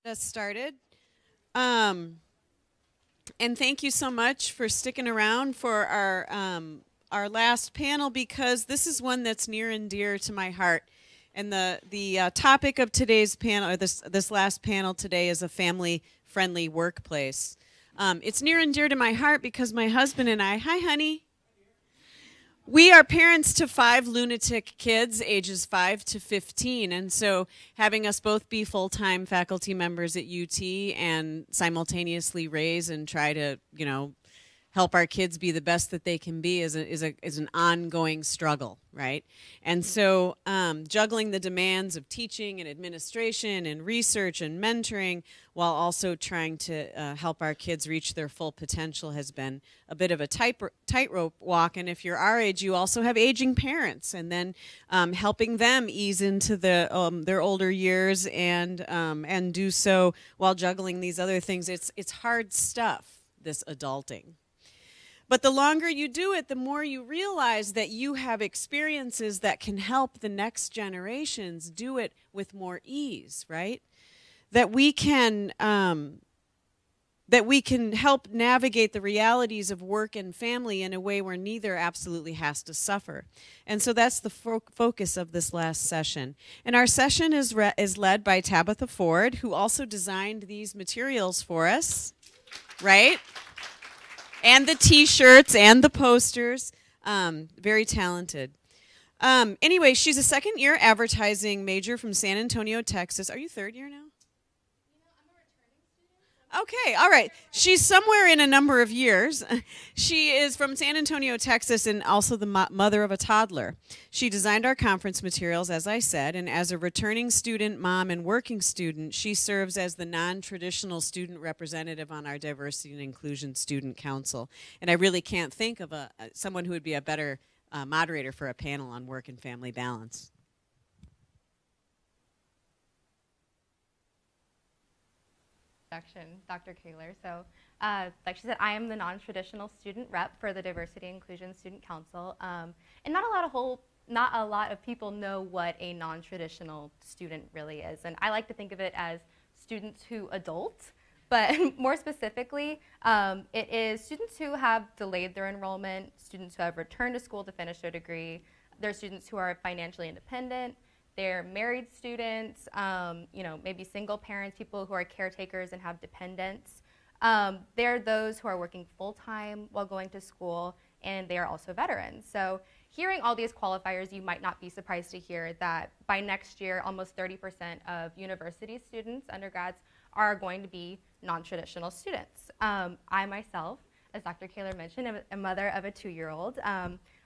Us started. Um, and thank you so much for sticking around for our last panel because this is one that's near and dear to my heart. And the topic of today's panel, or this last panel today, is a family-friendly workplace. It's near and dear to my heart because my husband and I, hi honey, we are parents to 5 lunatic kids, ages 5 to 15. And so having us both be full-time faculty members at UT and simultaneously raise and try to, help our kids be the best that they can be is an ongoing struggle, right? And so juggling the demands of teaching and administration and research and mentoring while also trying to help our kids reach their full potential has been a bit of a tightrope walk. And if you're our age, you also have aging parents, and then helping them ease into their older years and do so while juggling these other things. It's hard stuff, this adulting. But the longer you do it, the more you realize that you have experiences that can help the next generations do it with more ease, right? That we can help navigate the realities of work and family in a way where neither absolutely has to suffer. And so that's the focus of this last session. And our session is led by Tabitha Ford, who also designed these materials for us, right? And the T-shirts and the posters. Very talented. Anyway, she's a second-year advertising major from San Antonio, Texas. Are you third year now? Okay, all right. She's somewhere in a number of years. She is from San Antonio, Texas, and also the mother of a toddler. She designed our conference materials, as I said, and as a returning student, mom, and working student, she serves as the non-traditional student representative on our Diversity and Inclusion Student Council. And I really can't think of someone who would be a better moderator for a panel on work and family balance. Dr. Kaler. So, like she said, I am the non-traditional student rep for the Diversity and Inclusion Student Council, and not a lot of people know what a non-traditional student really is. And I like to think of it as students who adult, but more specifically, it is students who have delayed their enrollment, students who have returned to school to finish their degree. They're students who are financially independent. They're married students, maybe single parents, people who are caretakers and have dependents. They're those who are working full-time while going to school, and they are also veterans. So hearing all these qualifiers, you might not be surprised to hear that by next year, almost 30% of university students, undergrads, are going to be non-traditional students. I myself, as Dr. Kaler mentioned, am a mother of a 2-year-old.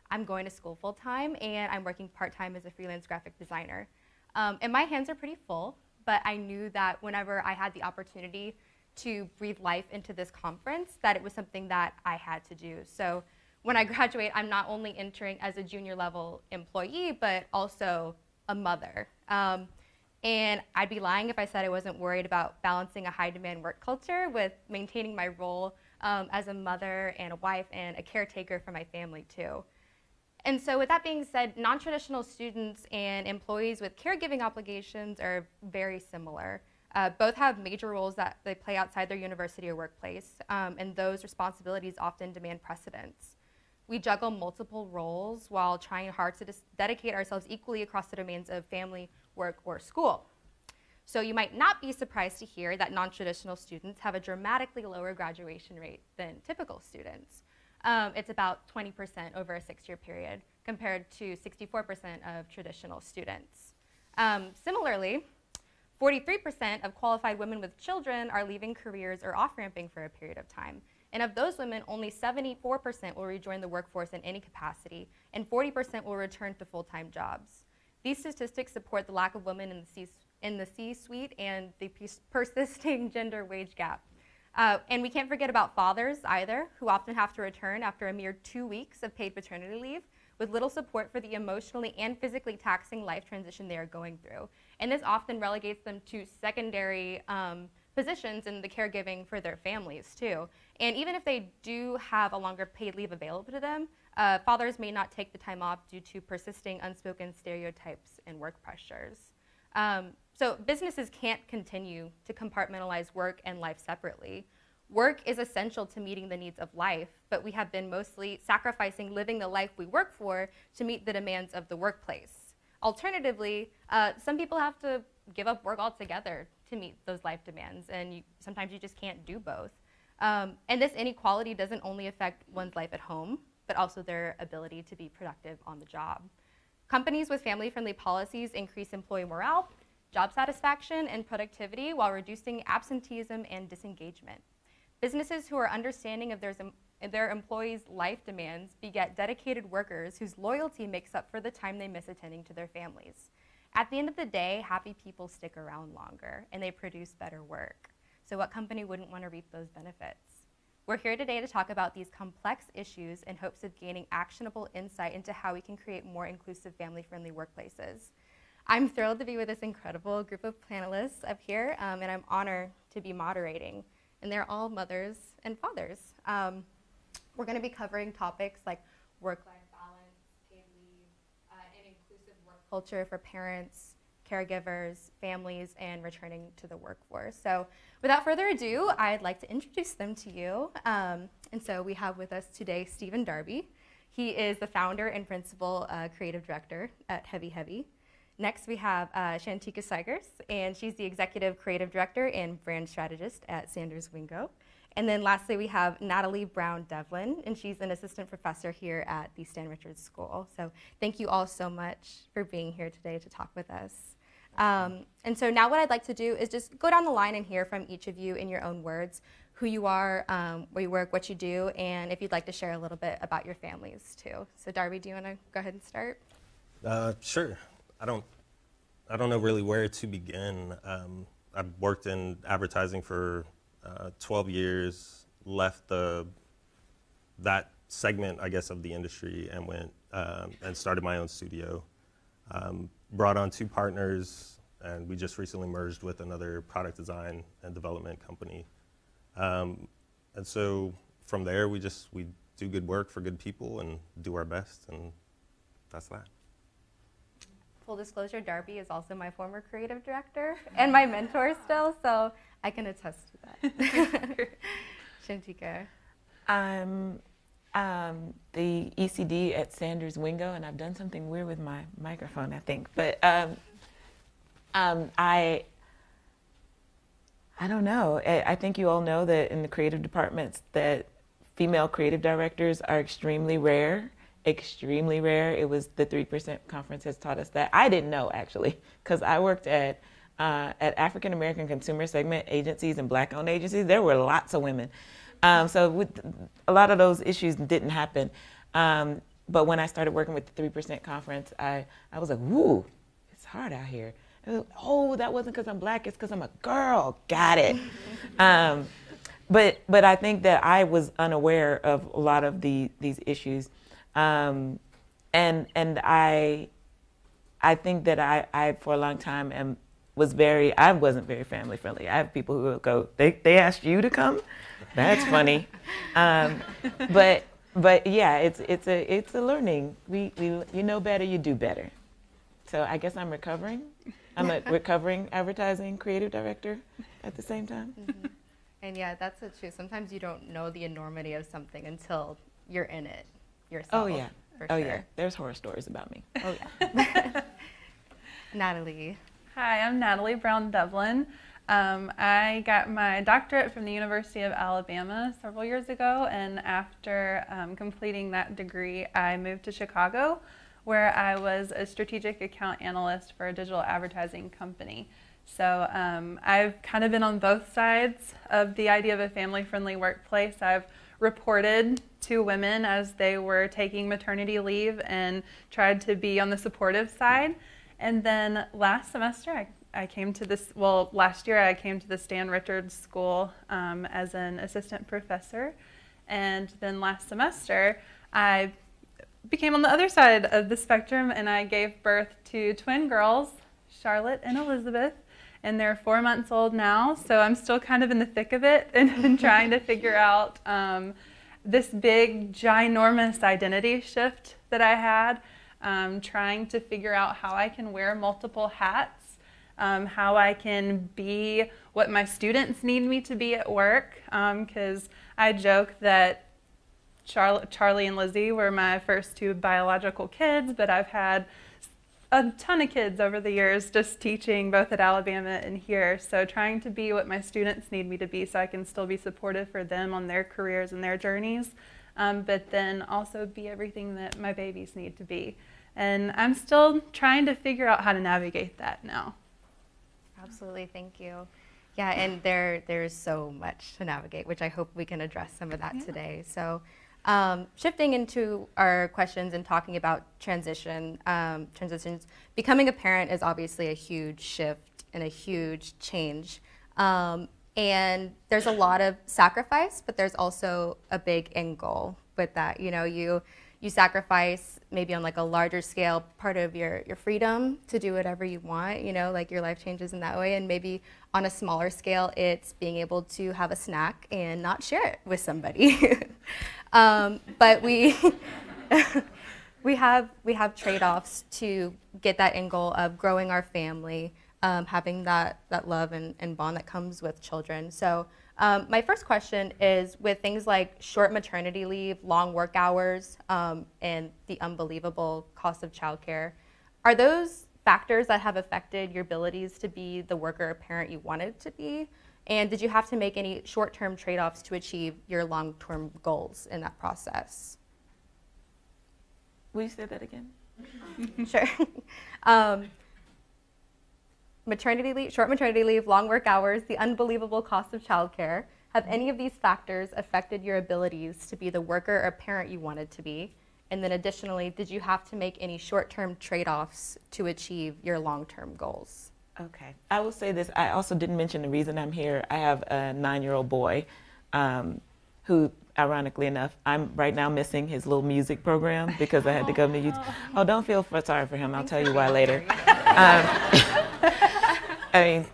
I'm going to school full-time, and I'm working part-time as a freelance graphic designer. And my hands are pretty full, but I knew that whenever I had the opportunity to breathe life into this conference, that it was something that I had to do. So when I graduate, I'm not only entering as a junior-level employee, but also a mother. And I'd be lying if I said I wasn't worried about balancing a high-demand work culture with maintaining my role as a mother and a wife and a caretaker for my family, too. And so with that being said, non-traditional students and employees with caregiving obligations are very similar. Both have major roles that they play outside their university or workplace, and those responsibilities often demand precedence. We juggle multiple roles while trying hard to dedicate ourselves equally across the domains of family, work, or school. So you might not be surprised to hear that non-traditional students have a dramatically lower graduation rate than typical students. It's about 20% over a 6-year period compared to 64% of traditional students. Similarly, 43% of qualified women with children are leaving careers or off-ramping for a period of time. And of those women, only 74% will rejoin the workforce in any capacity, and 40% will return to full-time jobs. These statistics support the lack of women in the C-suite and the persisting gender wage gap. And we can't forget about fathers either, who often have to return after a mere 2 weeks of paid paternity leave with little support for the emotionally and physically taxing life transition they are going through. And this often relegates them to secondary positions in the caregiving for their families too. And even if they do have a longer paid leave available to them, fathers may not take the time off due to persisting unspoken stereotypes and work pressures. So businesses can't continue to compartmentalize work and life separately. Work is essential to meeting the needs of life, but we have been mostly sacrificing living the life we work for to meet the demands of the workplace. Alternatively, some people have to give up work altogether to meet those life demands, and sometimes you just can't do both. And this inequality doesn't only affect one's life at home, but also their ability to be productive on the job. Companies with family-friendly policies increase employee morale, job satisfaction, and productivity while reducing absenteeism and disengagement. Businesses who are understanding of their employees' life demands beget dedicated workers whose loyalty makes up for the time they miss attending to their families. At the end of the day, happy people stick around longer, and they produce better work. So what company wouldn't want to reap those benefits? We're here today to talk about these complex issues in hopes of gaining actionable insight into how we can create more inclusive, family-friendly workplaces. I'm thrilled to be with this incredible group of panelists up here, and I'm honored to be moderating. And they're all mothers and fathers. We're going to be covering topics like work-life balance, paid leave, and inclusive work culture for parents, caregivers, families, and returning to the workforce. So without further ado, I'd like to introduce them to you. And so we have with us today Steven Darby. He is the founder and principal creative director at Heavy Heavy. Next, we have Shanteka Sigers, and she's the executive creative director and brand strategist at Sanders Wingo. And then lastly, we have Natalie Brown-Devlin, and she's an assistant professor here at the Stan Richards School. So thank you all so much for being here today to talk with us. And so now what I'd like to do is just go down the line and hear from each of you in your own words, who you are, where you work, what you do, and if you'd like to share a little bit about your families too. So Darby, do you want to go ahead and start? Sure. I don't know really where to begin. I've worked in advertising for 12 years, left that segment, I guess, of the industry and went and started my own studio. Brought on 2 partners, and we just recently merged with another product design and development company. And so from there, we do good work for good people and do our best, and that's that. Full disclosure, Darby is also my former creative director and my mentor still, so I can attest to that. Shanteka. I'm the ECD at Sanders Wingo, and I've done something weird with my microphone, I think. But I don't know. I think you all know that in the creative departments that female creative directors are extremely rare. Extremely rare. It was the 3% conference has taught us that. I didn't know, actually, because I worked at African American consumer segment agencies and Black-owned agencies. There were lots of women. So a lot of those issues didn't happen. But when I started working with the 3% conference, I was like, woo, it's hard out here. Oh, that wasn't because I'm Black, it's because I'm a girl. Got it. But I think that I was unaware of a lot of these issues. And I think that I for a long time I wasn't very family friendly. I have people who will go, they asked you to come? That's funny. But yeah, it's a learning. You know better, you do better. So I guess I'm recovering. I'm a recovering advertising creative director at the same time. Mm-hmm. And yeah, that's so true. Sometimes you don't know the enormity of something until you're in it yourself. Oh yeah. Sure. Yeah. There's horror stories about me. Oh yeah. Natalie. Hi, I'm Natalie Brown-Devlin. I got my doctorate from the University of Alabama several years ago, and after completing that degree, I moved to Chicago, where I was a strategic account analyst for a digital advertising company. So I've kind of been on both sides of the idea of a family-friendly workplace. I've reported to women as they were taking maternity leave and tried to be on the supportive side. And then last semester, last year I came to the Stan Richards School as an assistant professor. And then last semester, I became on the other side of the spectrum, and I gave birth to twin girls, Charlotte and Elizabeth. And they're 4 months old now, so I'm still kind of in the thick of it and trying to figure out this big, ginormous identity shift that I had, trying to figure out how I can wear multiple hats how I can be what my students need me to be at work, because I joke that Charlie and Lizzie were my first two biological kids, but I've had a ton of kids over the years just teaching both at Alabama and here. So trying to be what my students need me to be so I can still be supportive for them on their careers and their journeys, but then also be everything that my babies need to be. And I'm still trying to figure out how to navigate that now. Absolutely, thank you. Yeah, and there's so much to navigate, which I hope we can address some of that today. So shifting into our questions and talking about transitions, becoming a parent is obviously a huge shift and a huge change. And there's a lot of sacrifice, but there's also a big end goal with that. You know, you sacrifice maybe on like a larger scale part of your freedom to do whatever you want, you know, like your life changes in that way. And maybe on a smaller scale, it's being able to have a snack and not share it with somebody. But we have trade-offs to get that end goal of growing our family, having that love and bond that comes with children. So my first question is, with things like short maternity leave, long work hours, and the unbelievable cost of childcare, are those factors that have affected your abilities to be the worker or parent you wanted to be? And did you have to make any short-term trade-offs to achieve your long-term goals in that process? Will you say that again? Sure. Maternity leave, short maternity leave, long work hours, the unbelievable cost of childcare. Have any of these factors affected your abilities to be the worker or parent you wanted to be? And then additionally, did you have to make any short-term trade-offs to achieve your long-term goals? Okay. I will say this. I also didn't mention the reason I'm here. I have a 9-year-old boy who, ironically enough, I'm right now missing his little music program because I had to go to YouTube. Oh, don't feel sorry for him. I'll tell you why later. I mean,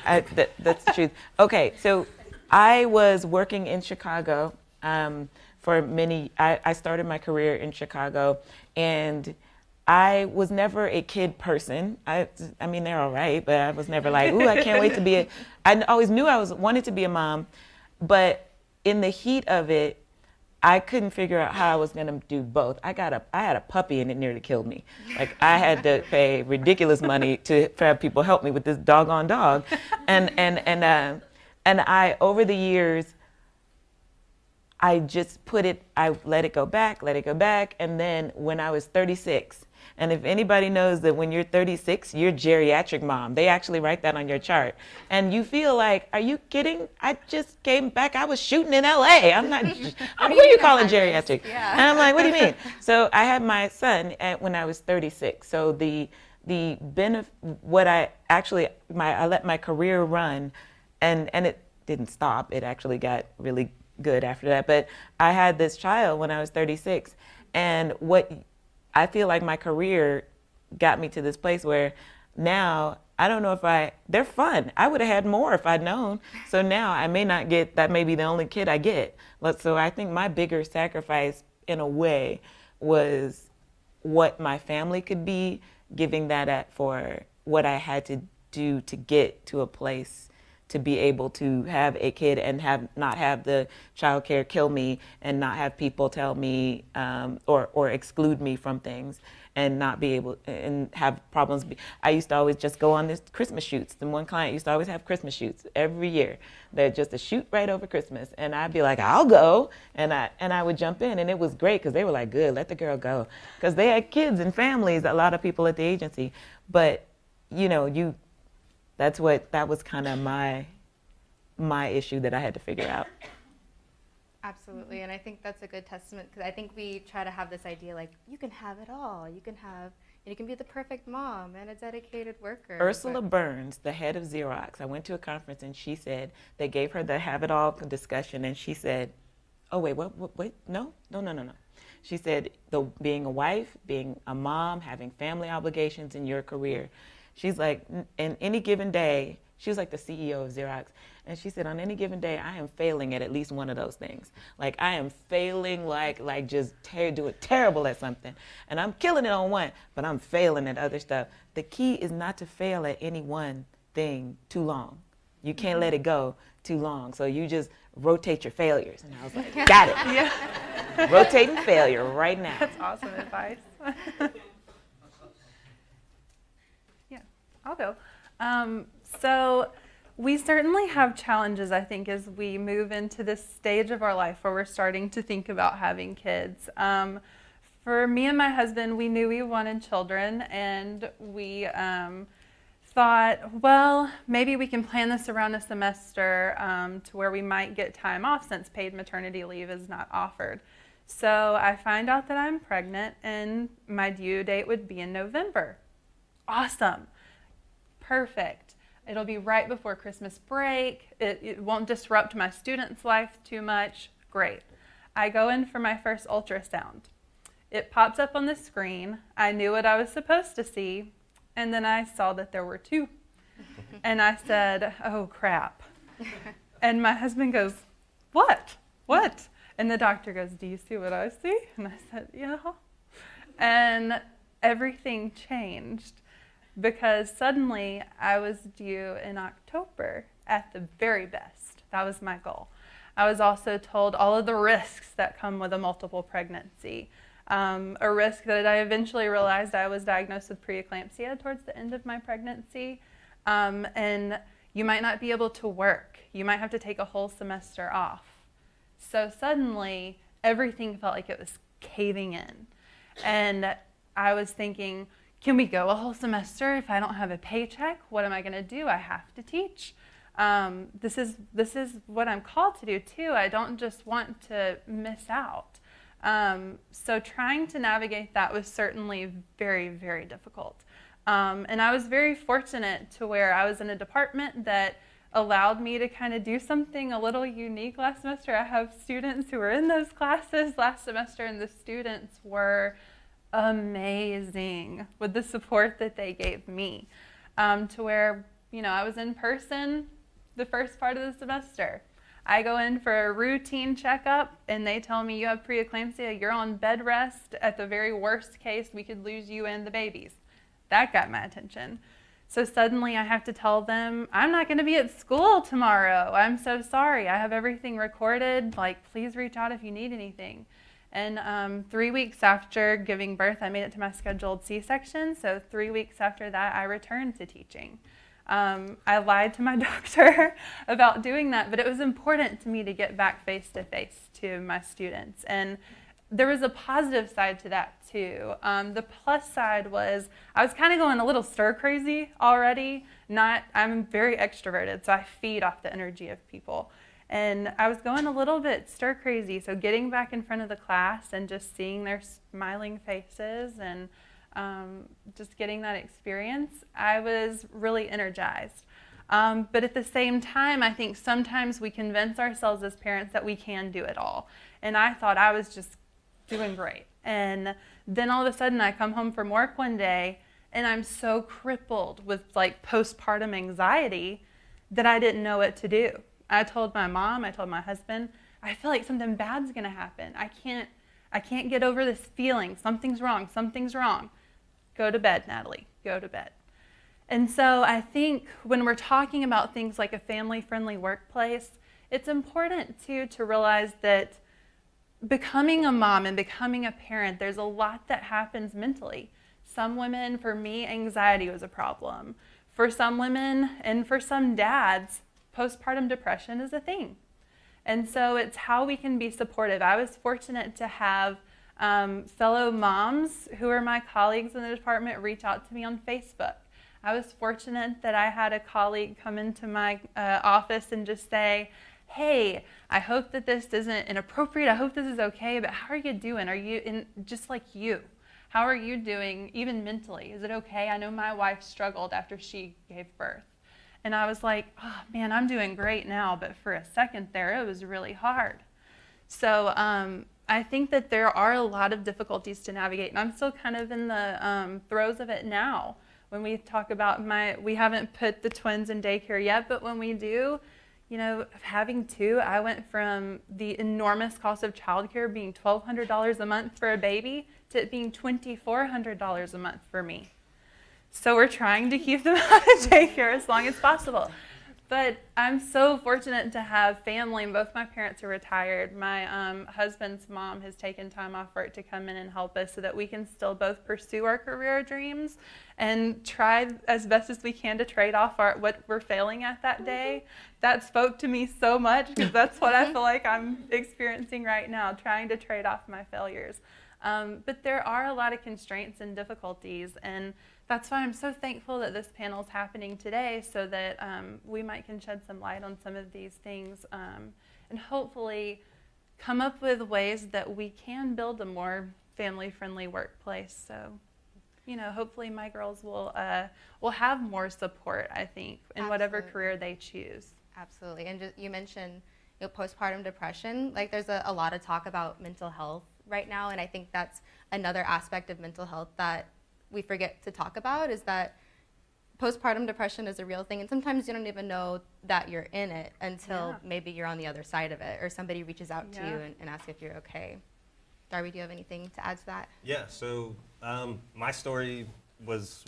that's the truth. Okay, so I was working in Chicago for I started my career in Chicago, and I was never a kid person. I mean, they're all right, but I was never like, ooh, I can't wait to be I always knew I wanted to be a mom, but in the heat of it, I couldn't figure out how I was going to do both. I had a puppy and it nearly killed me. Like, I had to pay ridiculous money to have people help me with this doggone dog. And I, over the years, I just I let it go back. And then when I was 36, and if anybody knows that when you're 36, you're geriatric mom, they actually write that on your chart. And you feel like, are you kidding? I just came back. I was shooting in LA. I'm not, what are you calling geriatric? Yeah. And I'm like, what do you mean? So I had my son when I was 36. So I let my career run, and it didn't stop. It actually got really good after that. But I had this child when I was 36. And I feel like my career got me to this place where now I don't know if they're fun. I would have had more if I'd known. So now I may not get, that may be the only kid I get. So I think my bigger sacrifice in a way was what my family could be, giving that up for what I had to do to get to a place to be able to have a kid and not have the childcare kill me, and not have people tell me or exclude me from things, and not be able and have problems. I used to always just go on this Christmas shoots. And one client used to always have Christmas shoots every year. They're just a shoot right over Christmas, and I'd be like, I'll go, and I would jump in, and it was great because they were like, good, let the girl go, because they had kids and families. A lot of people at the agency, but that was kind of my issue that I had to figure out. Absolutely, and I think that's a good testament, because I think we try to have this idea like, you can have it all. You can be the perfect mom and a dedicated worker. Ursula Burns, the head of Xerox, I went to a conference and she said, they gave her the have it all discussion, and she said, oh wait, no. She said, being a wife, being a mom, having family obligations in your career, she's like, in any given day, she was like the CEO of Xerox, and she said, on any given day, I am failing at least one of those things. Like, I am failing, just doing terrible at something, and I'm killing it on one, but I'm failing at other stuff. The key is not to fail at any one thing too long. You can't let it go too long. So you just rotate your failures. And I was like, got it. Yeah. Rotating failure right now. That's awesome advice. Yeah, I'll go. So we certainly have challenges, I think, as we move into this stage of our life where we're starting to think about having kids. For me and my husband, we knew we wanted children, and we thought, well, maybe we can plan this around a semester to where we might get time off since paid maternity leave is not offered. So I find out that I'm pregnant, and my due date would be in November. Awesome. Perfect. It'll be right before Christmas break. It won't disrupt my student's life too much. Great. I go in for my first ultrasound. It pops up on the screen. I knew what I was supposed to see, and then I saw that there were 2. And I said, oh, crap. And my husband goes, what? What? And the doctor goes, do you see what I see? And I said, yeah. And everything changed because suddenly I was due in October at the very best. That was my goal. I was also told all of the risks that come with a multiple pregnancy. A risk that I eventually realized I was diagnosed with preeclampsia towards the end of my pregnancy. And you might not be able to work. You might have to take a whole semester off. So suddenly, everything felt like it was caving in. And I was thinking, can we go a whole semester if I don't have a paycheck? What am I going to do? I have to teach. This is what I'm called to do, too. I don't just want to miss out. So trying to navigate that was certainly very, very difficult. And I was very fortunate to where I was in a department that allowed me to kind of do something a little unique last semester. I have students who were in those classes last semester, and the students were amazing with the support that they gave me, to where, I was in person the first part of the semester. I go in for a routine checkup, and they tell me you have preeclampsia, you're on bed rest. At the very worst case, we could lose you and the babies. That got my attention. So suddenly I have to tell them, I'm not going to be at school tomorrow. I'm so sorry. I have everything recorded. Please reach out if you need anything. And 3 weeks after giving birth, I made it to my scheduled C-section. So 3 weeks after that, I returned to teaching. I lied to my doctor about doing that, but it was important to me to get back face-to-face to my students. And there was a positive side to that, too. The plus side was I was kind of going a little stir-crazy already. I'm very extroverted, so I feed off the energy of people. And I was going a little bit stir-crazy, so getting back in front of the class and just seeing their smiling faces and just getting that experience, I was really energized. But at the same time, I think sometimes we convince ourselves as parents that we can do it all. And I thought I was just doing great. And then all of a sudden I come home from work one day and I'm so crippled with postpartum anxiety that I didn't know what to do. I told my mom, I told my husband, I feel like something bad's gonna happen. I can't get over this feeling. Something's wrong, something's wrong. Go to bed, Natalie, go to bed. And so I think when we're talking about things like a family-friendly workplace, it's important too to realize that becoming a mom and becoming a parent, there's a lot that happens mentally. Some women, for me, anxiety was a problem. For some women and for some dads, postpartum depression is a thing. And so it's how we can be supportive. I was fortunate to have fellow moms who are my colleagues in the department reach out to me on Facebook. I was fortunate that I had a colleague come into my office and just say, hey, I hope that this isn't inappropriate. I hope this is okay, but how are you doing? Are you just like you? How are you doing, even mentally? Is it okay? I know my wife struggled after she gave birth. And I was like, oh man, I'm doing great now, but for a second there, it was really hard. So I think that there are a lot of difficulties to navigate, and I'm still kind of in the throes of it now. When we talk about we haven't put the twins in daycare yet, but when we do, having 2, I went from the enormous cost of childcare being $1,200 a month for a baby to it being $2,400 a month for me. So we're trying to keep them out of daycare as long as possible. But I'm so fortunate to have family. Both my parents are retired. My husband's mom has taken time off work to come in and help us so that we can still both pursue our career dreams and try as best as we can to trade off what we're failing at that day. That spoke to me so much because that's what I feel like I'm experiencing right now, trying to trade off my failures. But there are a lot of constraints and difficulties, and that's why I'm so thankful that this panel is happening today so that we can shed some light on some of these things and hopefully come up with ways that we can build a more family-friendly workplace. So, hopefully my girls will have more support, I think, in whatever career they choose. Absolutely. And you mentioned postpartum depression. Like, there's a lot of talk about mental health right now, and I think that's another aspect of mental health that we forget to talk about, is that postpartum depression is a real thing, and sometimes you don't even know that you're in it until maybe you're on the other side of it, or somebody reaches out to you and asks if you're okay. Darby, do you have anything to add to that? Yeah, so my story was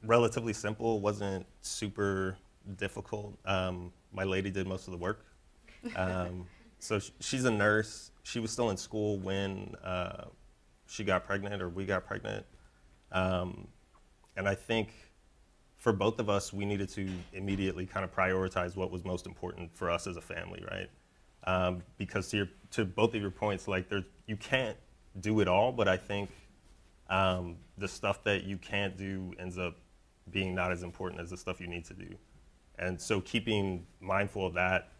relatively simple, wasn't super difficult. My lady did most of the work. So she's a nurse. She was still in school when she got pregnant, or we got pregnant. And I think for both of us, we needed to immediately kind of prioritize what was most important for us as a family, right? Because to both of your points, like, you can't do it all, but I think the stuff that you can't do ends up being not as important as the stuff you need to do. And so keeping mindful of that,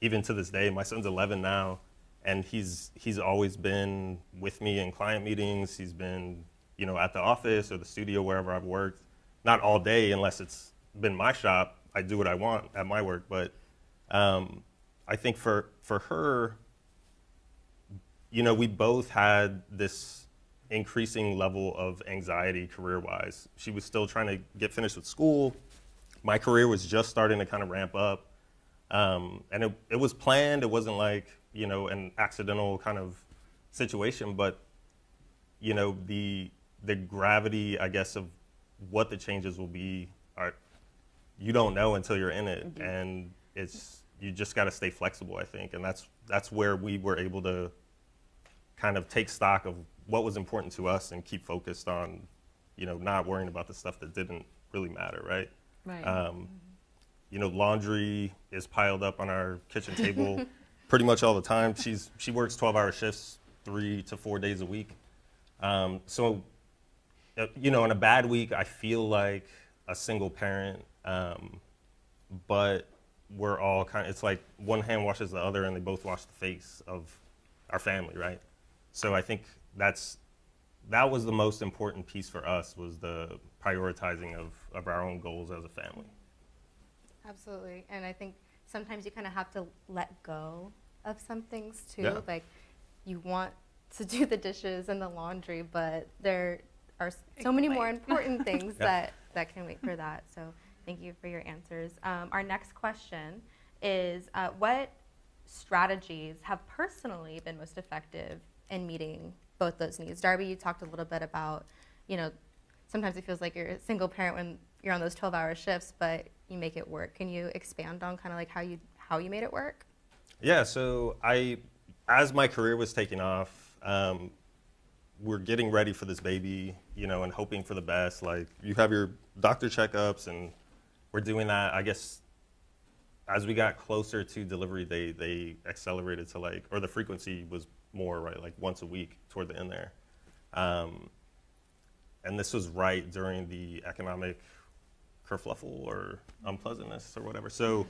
even to this day, my son's 11 now, and he's always been with me in client meetings. He's been, at the office or the studio, wherever I've worked. Not all day, unless it's been my shop. I do what I want at my work. But I think for her, we both had this increasing level of anxiety career-wise. She was still trying to get finished with school. My career was just starting to kind of ramp up. And it was planned. It wasn't like, an accidental kind of situation. But, the gravity, I guess, of what the changes will be, you don't know until you're in it. Mm-hmm. And you just got to stay flexible, I think. And that's where we were able to kind of take stock of what was important to us and keep focused on, not worrying about the stuff that didn't really matter, right? Right. Laundry is piled up on our kitchen table pretty much all the time. She works 12-hour shifts 3 to 4 days a week. So, in a bad week, I feel like a single parent, but we're all it's like one hand washes the other, and they both wash the face of our family, right? So I think that was the most important piece for us, was the prioritizing of our own goals as a family. Absolutely. And I think sometimes you kind of have to let go of some things too. Yeah. Like, you want to do the dishes and the laundry, but there are so many more important things that can wait for that. So thank you for your answers. Our next question is, what strategies have personally been most effective in meeting both those needs? Darby, you talked a little bit about, sometimes it feels like you're a single parent when you're on those 12-hour shifts, but you make it work. Can you expand on kind of like how you made it work? Yeah, so as my career was taking off, we're getting ready for this baby, and hoping for the best. Like, you have your doctor checkups, and we're doing that. I guess as we got closer to delivery, they accelerated to or the frequency was more, right, like once a week toward the end there. And this was right during the economic kerfluffle or unpleasantness or whatever. So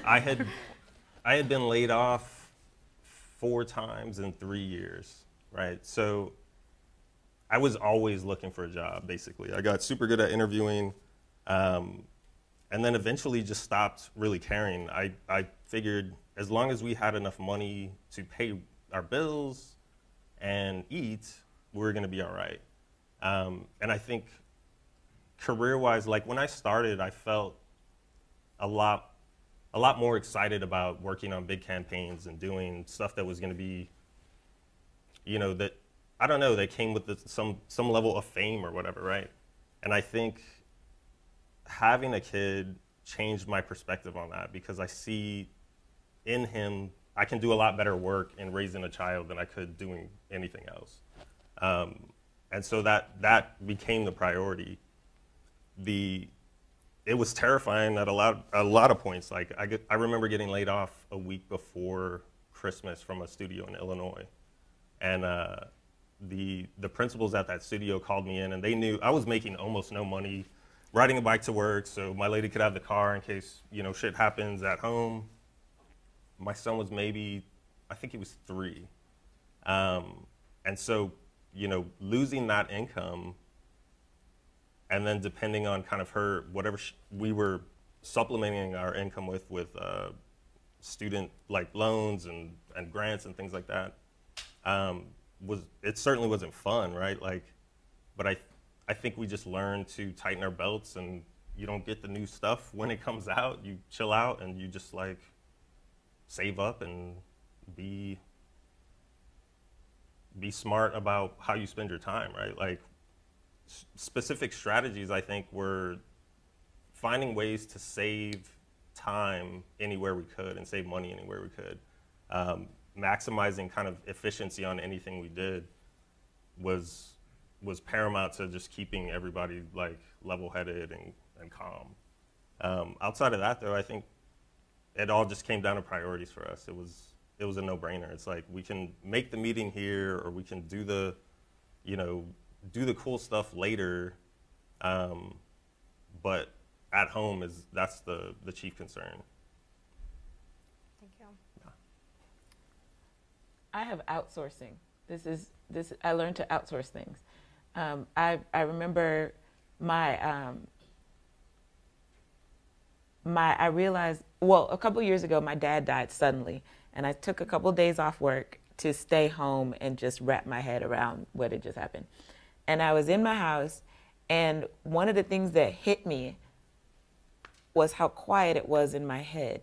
I had been laid off 4 times in 3 years, right? So I was always looking for a job, basically. I got super good at interviewing, and then eventually just stopped really caring. I figured as long as we had enough money to pay our bills and eat, we were going to be all right. And I think career-wise, like when I started, I felt a lot more excited about working on big campaigns and doing stuff that was going to be, that, I don't know, that came with some level of fame or whatever, right? And I think having a kid changed my perspective on that, because I see in him, I can do a lot better work in raising a child than I could doing anything else. And so that became the priority. It was terrifying at a lot of points. Like I remember getting laid off a week before Christmas from a studio in Illinois, and the principals at that studio called me in, and they knew I was making almost no money riding a bike to work, so my lady could have the car in case shit happens at home. My son was maybe, I think he was 3, and so losing that income, and then depending on kind of her, whatever we were supplementing our income with student like loans and grants and things like that, it certainly wasn't fun, right? Like, but I think we just learned to tighten our belts, and you don't get the new stuff when it comes out. You chill out and you just like save up and be smart about how you spend your time, right? Like specific strategies, I think, were finding ways to save time anywhere we could and save money anywhere we could. Maximizing kind of efficiency on anything we did was paramount to just keeping everybody like level-headed and calm. Outside of that, though, I think it all just came down to priorities for us. It was a no-brainer. It's like we can make the meeting here, or we can do the cool stuff later, but at home that's the chief concern. Thank you. Yeah. I have outsourcing. I learned to outsource things. I remember I realized, a couple years ago, my dad died suddenly, and I took a couple days off work to stay home and just wrap my head around what had just happened. And I was in my house, and one of the things that hit me was how quiet it was in my head.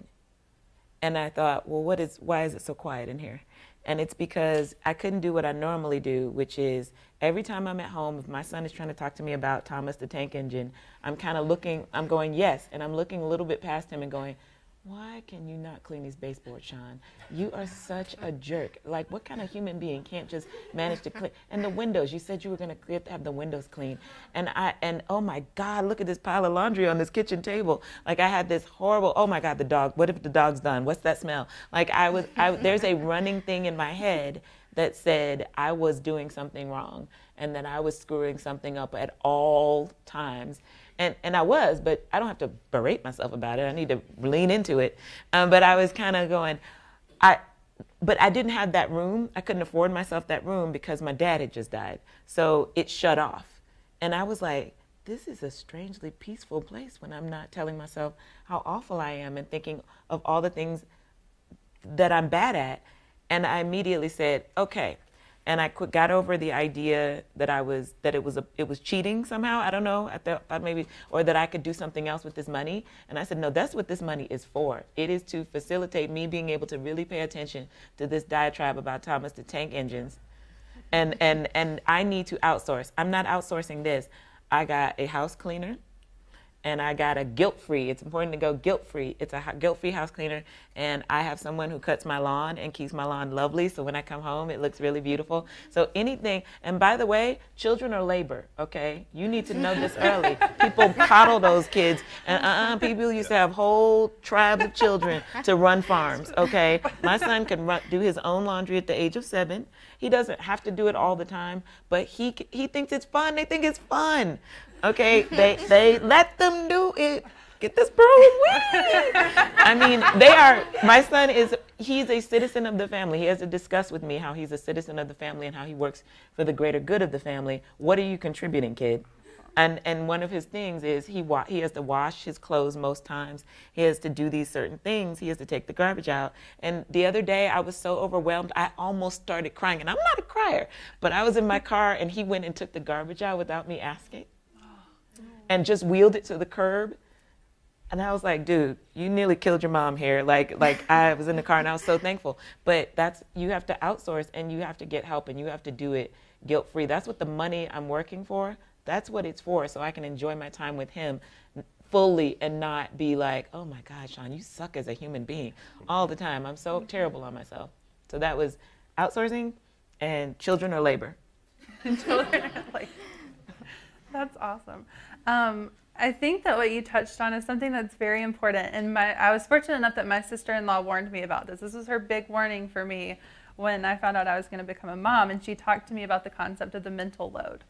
And I thought, well, why is it so quiet in here? And it's because I couldn't do what I normally do, which is every time I'm at home, if my son is trying to talk to me about Thomas the Tank Engine, I'm going, yes, and I'm looking a little bit past him and going, why can you not clean these baseboards, Sean? You are such a jerk. Like, what kind of human being can't just manage to clean? And the windows, you said you were going to have the windows clean. And oh my God, look at this pile of laundry on this kitchen table. Like, I had this horrible, oh my God, the dog, what if the dog's done? What's that smell? Like, there's a running thing in my head that said I was doing something wrong and that I was screwing something up at all times. And I was, but I don't have to berate myself about it. I need to lean into it. But I was kind of going, but I didn't have that room. I couldn't afford myself that room because my dad had just died. So it shut off. And I was like, this is a strangely peaceful place when I'm not telling myself how awful I am and thinking of all the things that I'm bad at. And I immediately said, okay. And I got over the idea that it was cheating somehow. I don't know. I thought maybe, or that I could do something else with this money. And I said, no, that's what this money is for. It is to facilitate me being able to really pay attention to this diatribe about Thomas the Tank Engines. And I need to outsource. I'm not outsourcing this. I got a house cleaner. And I got a guilt-free. It's important to go guilt-free. It's a guilt-free house cleaner. And I have someone who cuts my lawn and keeps my lawn lovely. So when I come home, it looks really beautiful. So anything. And by the way, children are labor, okay? You need to know this early. People coddle those kids. And people used to have whole tribes of children to run farms, okay? My son can do his own laundry at the age of 7. He doesn't have to do it all the time, but he thinks it's fun. They think it's fun. Okay, they let them do it. Get this broom. I mean, my son he's a citizen of the family. He has to discuss with me how he's a citizen of the family and how he works for the greater good of the family. What are you contributing, kid? And one of his things is he has to wash his clothes most times. He has to do these certain things. He has to take the garbage out. And the other day I was so overwhelmed, I almost started crying. And I'm not a crier, but I was in my car and he went and took the garbage out without me asking. And just wheeled it to the curb. And I was like, dude, you nearly killed your mom here. Like I was in the car and I was so thankful. But you have to outsource and you have to get help and you have to do it guilt-free. That's what the money I'm working for, That's what it's for, so I can enjoy my time with him fully and not be like, oh my God, Sean, you suck as a human being all the time. I'm so terrible on myself. So that was outsourcing and children or labor. That's awesome. I think that what you touched on is something that's very important. And I was fortunate enough that my sister-in-law warned me about this. This was her big warning for me when I found out I was going to become a mom. And she talked to me about the concept of the mental load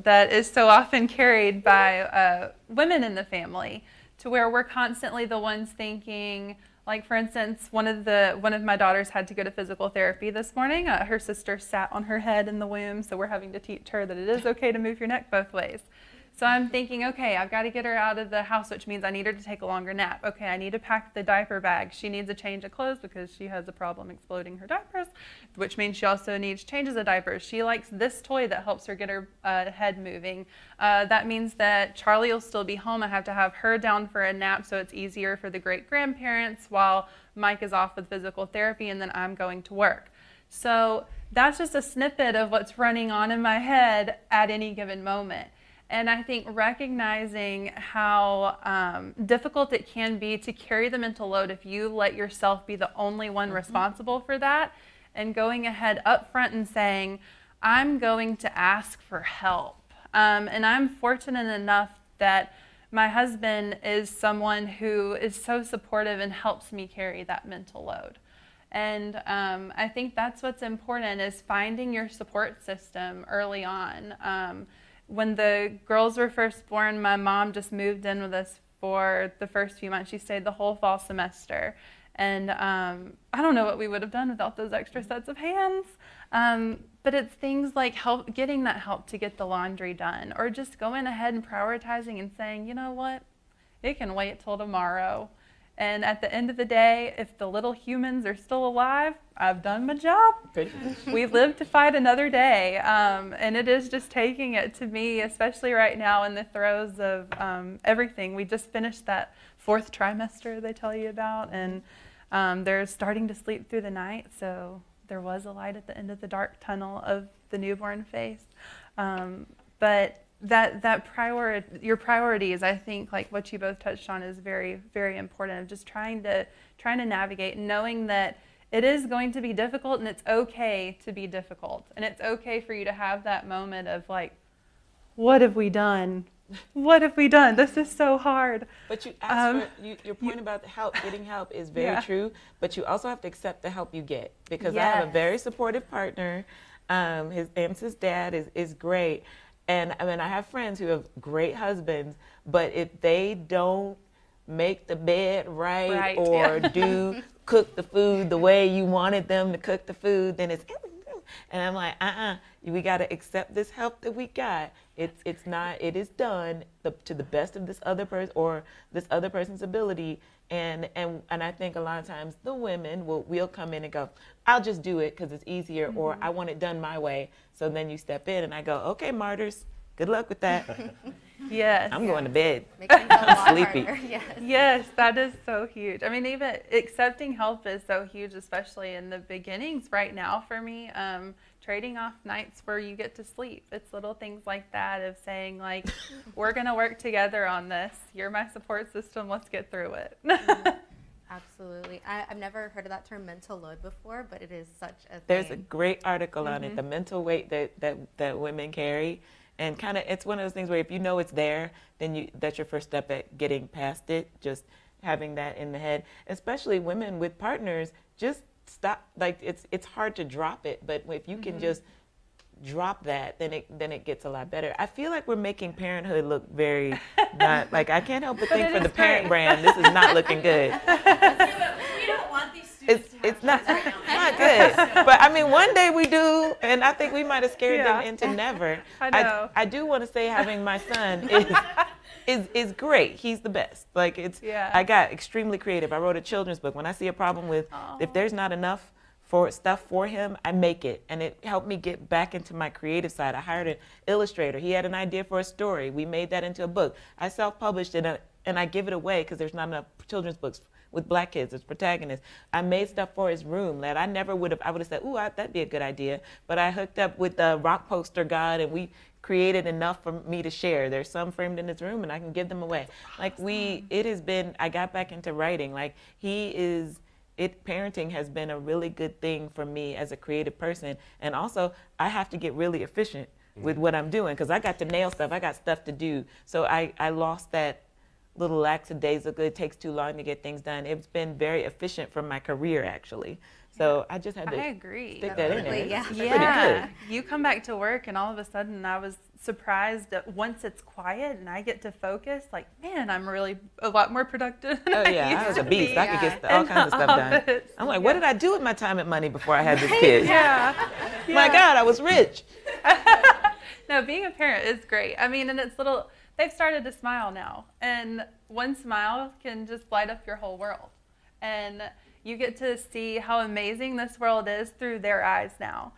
that is so often carried by women in the family, to where we're constantly the ones thinking, like, for instance, one of my daughters had to go to physical therapy this morning. Her sister sat on her head in the womb, so we're having to teach her that it is okay to move your neck both ways. So I'm thinking, okay, I've got to get her out of the house, which means I need her to take a longer nap. Okay, I need to pack the diaper bag. She needs a change of clothes because she has a problem exploding her diapers, which means she also needs changes of diapers. She likes this toy that helps her get her head moving. That means that Charlie will still be home. I have to have her down for a nap so it's easier for the great-grandparents while Mike is off with physical therapy, and then I'm going to work. So that's just a snippet of what's running on in my head at any given moment. And I think recognizing how difficult it can be to carry the mental load if you let yourself be the only one responsible for that, and going ahead up front and saying, I'm going to ask for help. And I'm fortunate enough that my husband is someone who is so supportive and helps me carry that mental load. And I think that's what's important, is finding your support system early on. When the girls were first born, my mom just moved in with us for the first few months. She stayed the whole fall semester. And I don't know what we would have done without those extra sets of hands. But it's things like getting that help to get the laundry done, or just going ahead and prioritizing and saying, you know what, it can wait till tomorrow. And at the end of the day, if the little humans are still alive, I've done my job. We live to fight another day. And it is just taking it to me, especially right now in the throes of everything. We just finished that 4th trimester they tell you about, and they're starting to sleep through the night. So there was a light at the end of the dark tunnel of the newborn face. But your priorities, I think, like what you both touched on, is very, very important. Of just trying to navigate, knowing that it is going to be difficult, and it's okay to be difficult, and it's okay for you to have that moment of like, what have we done? What have we done? This is so hard. But you ask your point about the help, getting help is very true. But you also have to accept the help you get, because I have a very supportive partner. His dad is great. And I mean, I have friends who have great husbands, but if they don't make the bed right or cook the food the way you wanted them to cook the food, then it's, and I'm like, we got to accept this help that we got. It is done to the best of this other person or this other person's ability. And I think a lot of times the women will come in and go, I'll just do it because it's easier, or I want it done my way. So then you step in and I go, okay, martyrs, good luck with that. Yes. I'm going to bed. I'm sleepy. Yes, that is so huge. I mean, even accepting help is so huge, especially in the beginnings right now for me. Trading off nights where you get to sleep. It's little things like that, of saying, like, we're going to work together on this. You're my support system. Let's get through it. Absolutely. I've never heard of that term, mental load, before, but it is such a thing. There's a great article on it, the mental weight that women carry. And kind of, it's one of those things where if you know it's there, then that's your first step at getting past it, just having that in the head. Especially women with partners, just stop. Like, it's hard to drop it, but if you can just drop that, then it gets a lot better. I feel like we're making parenthood look very not, like, I can't help but think for the parent brand, this is not looking good. We don't want these students It's not good. But I mean, one day we do, and I think we might have scared them into never. I know. I do want to say having my son is great. He's the best. Like, I got extremely creative. I wrote a children's book. When I see a problem with, if there's not enough stuff for him, I make it, and it helped me get back into my creative side. I hired an illustrator. He had an idea for a story. We made that into a book. I self-published it, and I give it away because there's not enough children's books with black kids as protagonists. I made stuff for his room that I never would have. I would have said, "Ooh, that'd be a good idea." But I hooked up with the rock poster god, and we created enough for me to share. There's some framed in his room, and I can give them away. Like it has been. I got back into writing. Like parenting has been a really good thing for me as a creative person, and also I have to get really efficient with what I'm doing because I got to nail stuff. I got stuff to do. So I lost that little lackadaisical, it takes too long to get things done. It's been very efficient for my career, actually. So I just had to stick that in there. Yeah. It's pretty good. You come back to work and all of a sudden I was surprised that once it's quiet and I get to focus, like, man, I'm really a lot more productive. Oh yeah, I was a beast. I could get all kinds of stuff done. I'm like, what did I do with my time and money before I had this kid? My God, I was rich. No, being a parent is great. I mean, and it's little, they've started to smile now. And one smile can just light up your whole world. And you get to see how amazing this world is through their eyes now.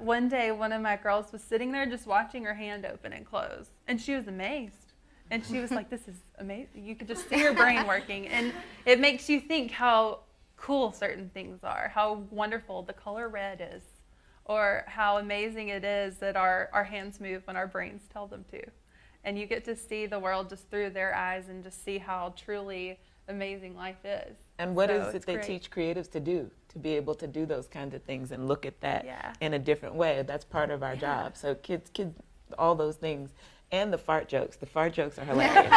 One day, one of my girls was sitting there just watching her hand open and close. And she was amazed. And she was like, this is amazing. You could just see her brain working. And it makes you think how cool certain things are, how wonderful the color red is, or how amazing it is that our hands move when our brains tell them to. And you get to see the world just through their eyes and just see how truly amazing life is. And what is it they teach creatives to do, to be able to do those kinds of things and look at that in a different way? That's part of our job. So kids, all those things. And the fart jokes. The fart jokes are hilarious.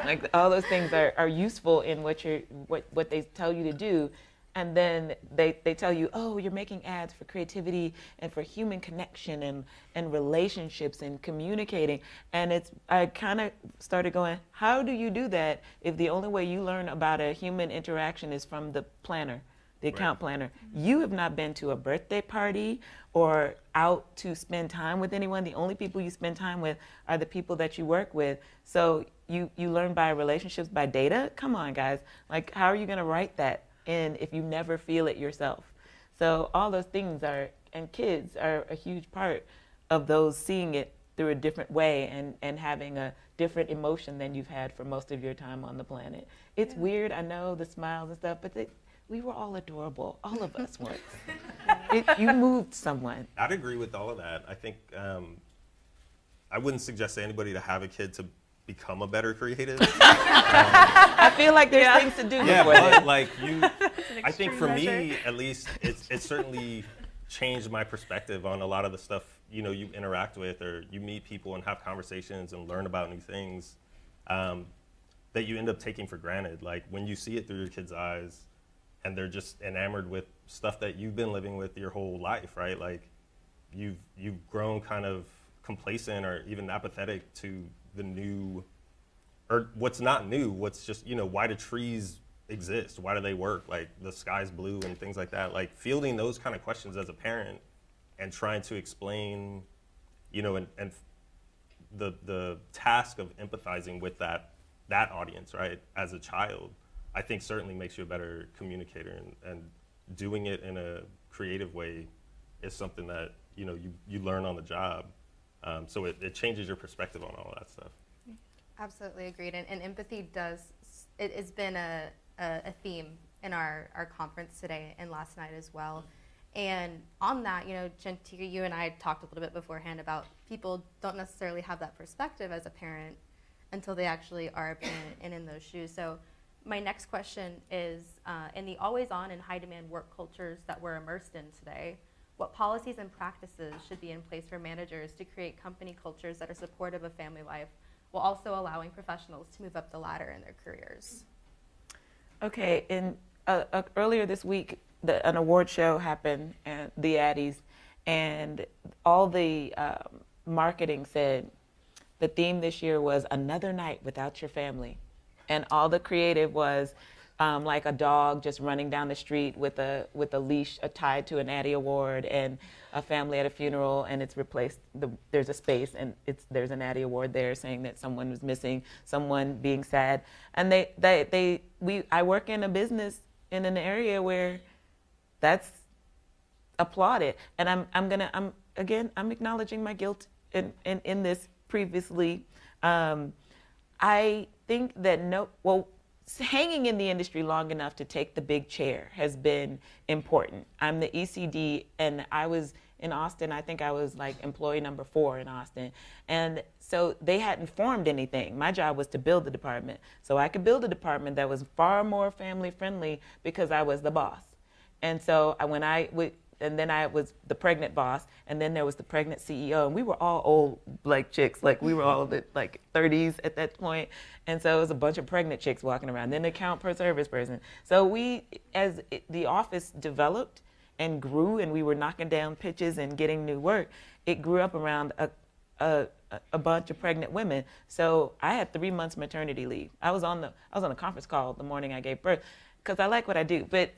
Like all those things are useful in what they tell you to do. And then they tell you, oh, you're making ads for creativity and for human connection and relationships and communicating. And I kind of started going, how do you do that if the only way you learn about a human interaction is from the planner, the account planner? You have not been to a birthday party or out to spend time with anyone. The only people you spend time with are the people that you work with. So you learn by relationships, by data? Come on, guys. Like, how are you going to write that in if you never feel it yourself? So all those things and kids are a huge part of those seeing it through a different way and having a different emotion than you've had for most of your time on the planet. It's weird, I know, the smiles and stuff, but we were all adorable, all of us once. You moved someone. I'd agree with all of that. I think I wouldn't suggest to anybody to have a kid to become a better creative. I feel like there's things to do before but like I think for me, at least, it's certainly changed my perspective on a lot of the stuff, you interact with, or you meet people and have conversations and learn about new things that you end up taking for granted. Like when you see it through your kids' eyes and they're just enamored with stuff that you've been living with your whole life, right? Like you've grown kind of complacent or even apathetic to the new, or what's not new, what's just, why do trees exist? Why do they work? Like the sky's blue and things like that. Like fielding those kind of questions as a parent and trying to explain, and the task of empathizing with that audience, right, as a child, I think certainly makes you a better communicator, and doing it in a creative way is something that, you learn on the job. So it changes your perspective on all that stuff. Absolutely agreed. And empathy it has been a theme in our conference today and last night as well. And on that, Shanteka, you and I talked a little bit beforehand about people don't necessarily have that perspective as a parent until they actually are a parent and in those shoes. So my next question is, in the always-on and high-demand work cultures that we're immersed in today, what policies and practices should be in place for managers to create company cultures that are supportive of family life while also allowing professionals to move up the ladder in their careers? Okay, earlier this week, an award show happened at the Addies, and all the marketing said the theme this year was another night without your family. And all the creative was like a dog just running down the street with a leash tied to an Addie Award, and a family at a funeral, and it's replaced. There's a space, and there's an Addie Award there saying that someone was missing, someone being sad, and I work in a business in an area where that's applauded, and I'm acknowledging my guilt in this previously. I think that hanging in the industry long enough to take the big chair has been important. I'm the ECD, and I was in Austin. I think I was like employee number 4 in Austin. And so they hadn't formed anything. My job was to build the department. So I could build a department that was far more family friendly because I was the boss. And so and then I was the pregnant boss, and then there was the pregnant CEO, and we were all old like chicks, like we were all the like 30s at that point, and so it was a bunch of pregnant chicks walking around. Then account per service person. So the office developed and grew, and we were knocking down pitches and getting new work. It grew up around a bunch of pregnant women. So I had 3 months maternity leave. I was on a conference call the morning I gave birth, because I like what I do. But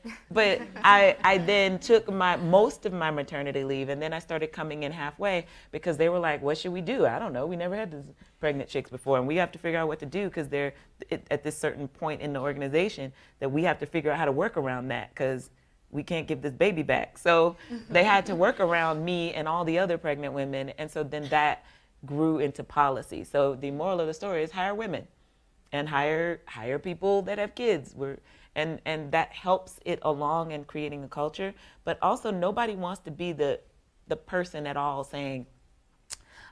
I then took most of my maternity leave, and then I started coming in halfway because they were like, what should we do? I don't know. We never had these pregnant chicks before, and we have to figure out what to do because they're at this certain point in the organization that we have to figure out how to work around that because we can't give this baby back. So they had to work around me and all the other pregnant women, and so then that grew into policy. So the moral of the story is hire women and hire people that have kids. And that helps it along in creating a culture. But also, nobody wants to be the person at all saying,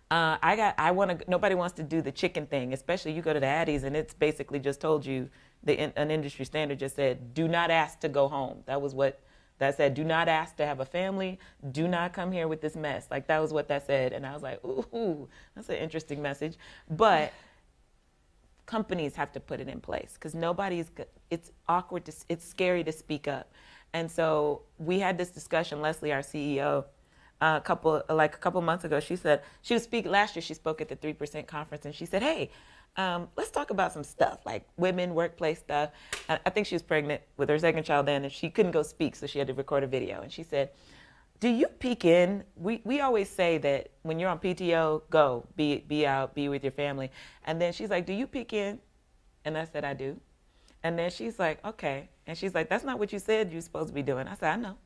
nobody wants to do the chicken thing, especially you go to the Addies and it's basically just told you, an industry standard just said, do not ask to go home. That was what that said. Do not ask to have a family. Do not come here with this mess. Like, that was what that said. And I was like, ooh, that's an interesting message. But companies have to put it in place because it's awkward, it's scary to speak up. And so we had this discussion, Leslie, our CEO, a couple months ago. She said, last year she spoke at the 3% conference, and she said, hey, let's talk about some stuff like women, workplace stuff. I think she was pregnant with her second child then, and she couldn't go speak, so she had to record a video. And she said, do you peek in? We always say that when you're on PTO, go, be out, be with your family. And then she's like, do you peek in? And I said, I do. And then she's like, okay. And she's like, that's not what you said you're supposed to be doing. I said, I know.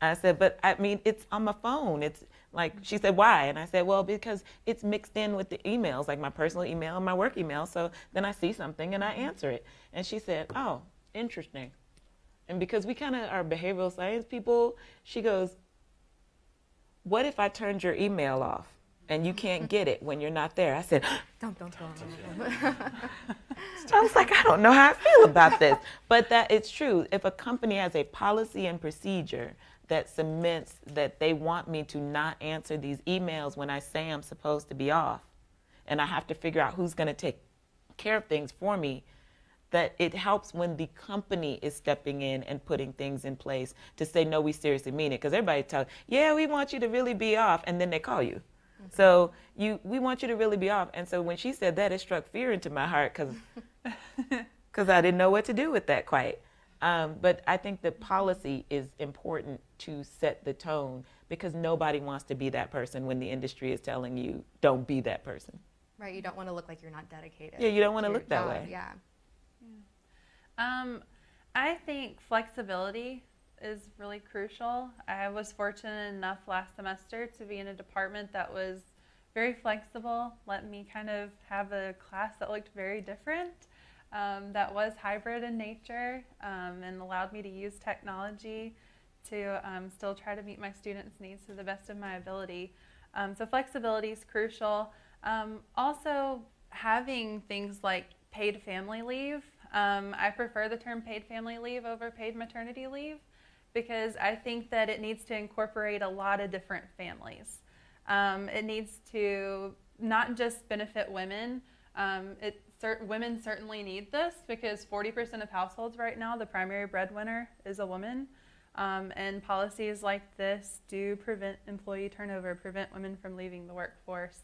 I said, but I mean, it's on my phone. It's like, she said, why? And I said, well, because it's mixed in with the emails, like my personal email and my work email. So then I see something and I answer it. And she said, oh, interesting. And because we kind of are behavioral science people, she goes, what if I turned your email off and you can't get it when you're not there? I said, Don't. I was like, I don't know how I feel about this. But that it's true. If a company has a policy and procedure that cements that they want me to not answer these emails when I say I'm supposed to be off, and I have to figure out who's going to take care of things for me, that it helps when the company is stepping in and putting things in place to say, no, we seriously mean it. Because everybody tells, yeah, we want you to really be off, and then they call you. Mm-hmm. So we want you to really be off. And so when she said that, it struck fear into my heart because I didn't know what to do with that quite. But I think that policy is important to set the tone because nobody wants to be that person when the industry is telling you, don't be that person. Right, you don't want to look like you're not dedicated. Yeah, you don't want to look that job. way. Yeah. I think flexibility is really crucial. I was fortunate enough last semester to be in a department that was very flexible, let me kind of have a class that looked very different, that was hybrid in nature, and allowed me to use technology to still try to meet my students' needs to the best of my ability. So flexibility is crucial. Also, having things like paid family leave. I prefer the term paid family leave over paid maternity leave because I think that it needs to incorporate a lot of different families. It needs to not just benefit women. Women certainly need this because 40% of households right now, the primary breadwinner is a woman. And policies like this do prevent employee turnover, prevent women from leaving the workforce.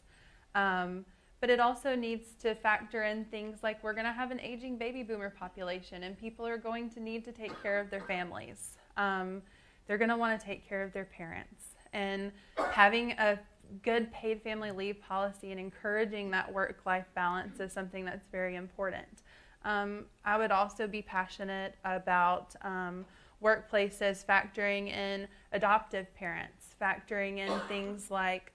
But it also needs to factor in things like we're going to have an aging baby boomer population and people are going to need to take care of their families. They're going to want to take care of their parents. And having a good paid family leave policy and encouraging that work-life balance is something that's very important. I would also be passionate about workplaces factoring in adoptive parents, factoring in things like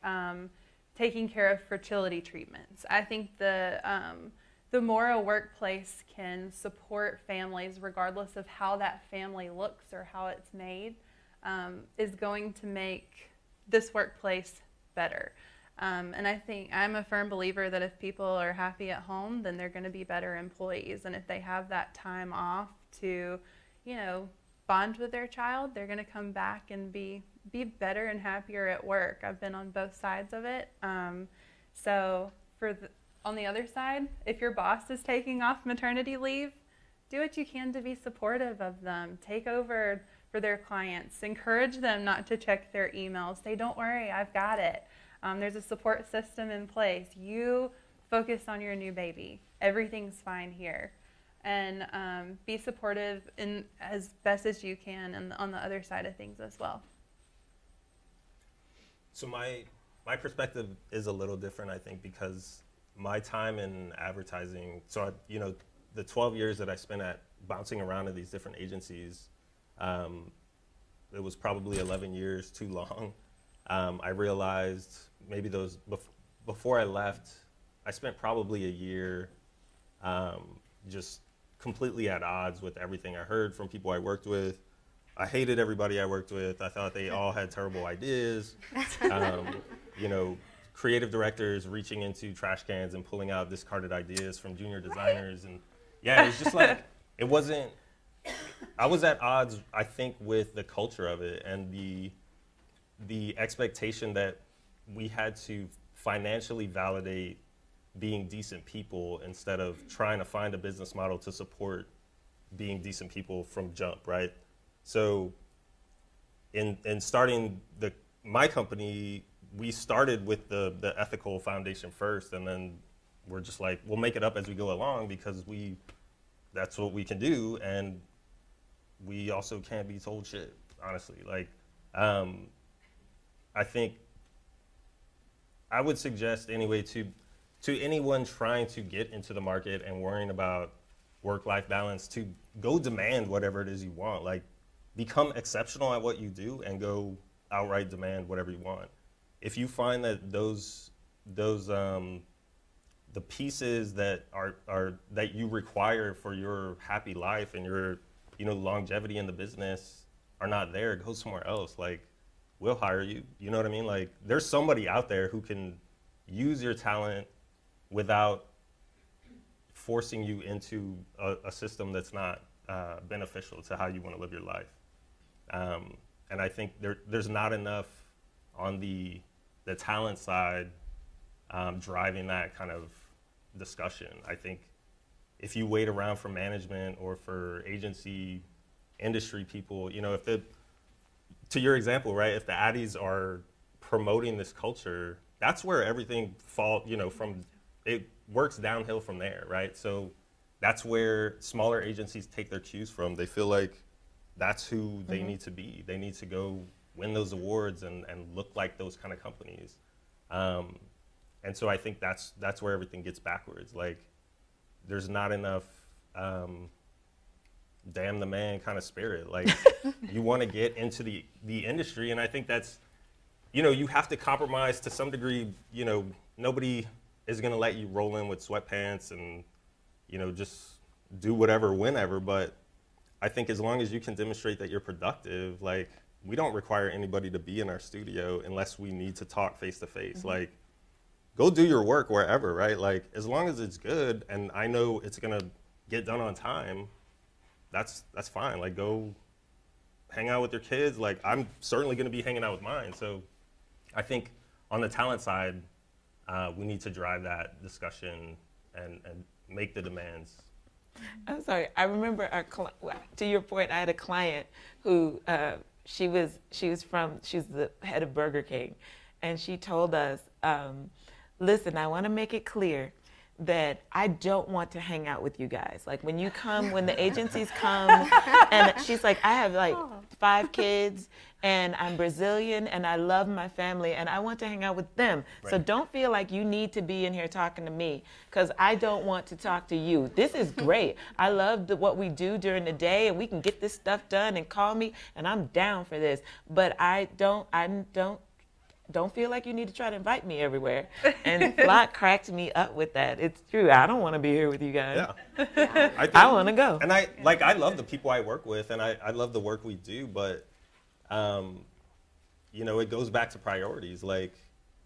taking care of fertility treatments. I think the the more a workplace can support families, regardless of how that family looks or how it's made, is going to make this workplace better. And I think I'm a firm believer that if people are happy at home, then they're going to be better employees. And if they have that time off to, bond with their child, they're going to come back and be better and happier at work. I've been on both sides of it. So on the other side, if your boss is taking off maternity leave, do what you can to be supportive of them. Take over for their clients. Encourage them not to check their emails. Say, don't worry, I've got it. There's a support system in place. You focus on your new baby. Everything's fine here. And be supportive in as best as you can and on the other side of things as well. So my perspective is a little different, I think, because my time in advertising, so the 12 years that I spent bouncing around in these different agencies, it was probably 11 years too long. I realized maybe before I left, I spent probably a year just completely at odds with everything I heard from people I worked with. I hated everybody I worked with. I thought they all had terrible ideas. Creative directors reaching into trash cans and pulling out discarded ideas from junior designers. And yeah, it was just like, I was at odds, I think, with the culture of it and the expectation that we had to financially validate being decent people instead of trying to find a business model to support being decent people from jump, right? So in starting my company, we started with the ethical foundation first, and then we're just like, we'll make it up as we go along because that's what we can do, and we also can't be told shit, honestly. Like, I think I would suggest anyway to anyone trying to get into the market and worrying about work-life balance to go demand whatever it is you want. Like, become exceptional at what you do and go outright demand whatever you want. If you find that the pieces that are that you require for your happy life and your longevity in the business are not there, go somewhere else. Like, we'll hire you. You know what I mean? Like, there's somebody out there who can use your talent without forcing you into a system that's not beneficial to how you want to live your life. And I think there's not enough on the talent side driving that kind of discussion. I think if you wait around for management or for agency industry people, to your example, right, if the Addies are promoting this culture, that's where everything it works downhill from there, right? So that's where smaller agencies take their cues from. They feel like that's who they need to be. They need to go win those awards and look like those kind of companies. And so I think that's where everything gets backwards. Like, there's not enough damn the man kind of spirit. Like, you want to get into the industry, and I think that's, you have to compromise to some degree. Nobody is going to let you roll in with sweatpants and, just do whatever, whenever. But I think as long as you can demonstrate that you're productive, like, we don't require anybody to be in our studio unless we need to talk face to face. Like, go do your work wherever, right? Like, as long as it's good and I know it's going to get done on time, that's fine. Like, go hang out with your kids. Like, I'm certainly going to be hanging out with mine. So I think on the talent side, we need to drive that discussion and make the demands. I'm sorry. I remember to your point, I had a client who she's the head of Burger King, and she told us, listen, I want to make it clear that I don't want to hang out with you guys. Like, when the agencies come, and she's like, I have like 5 kids, and I'm Brazilian, and I love my family, and I want to hang out with them. Right. So don't feel like you need to be in here talking to me, because I don't want to talk to you. This is great. I love what we do during the day, and we can get this stuff done and call me, and I'm down for this. But I don't don't feel like you need to try to invite me everywhere. And Flock cracked me up with that. It's true. I don't want to be here with you guys. Yeah. I want to go. And I love the people I work with, and I love the work we do, but, you know, it goes back to priorities. Like,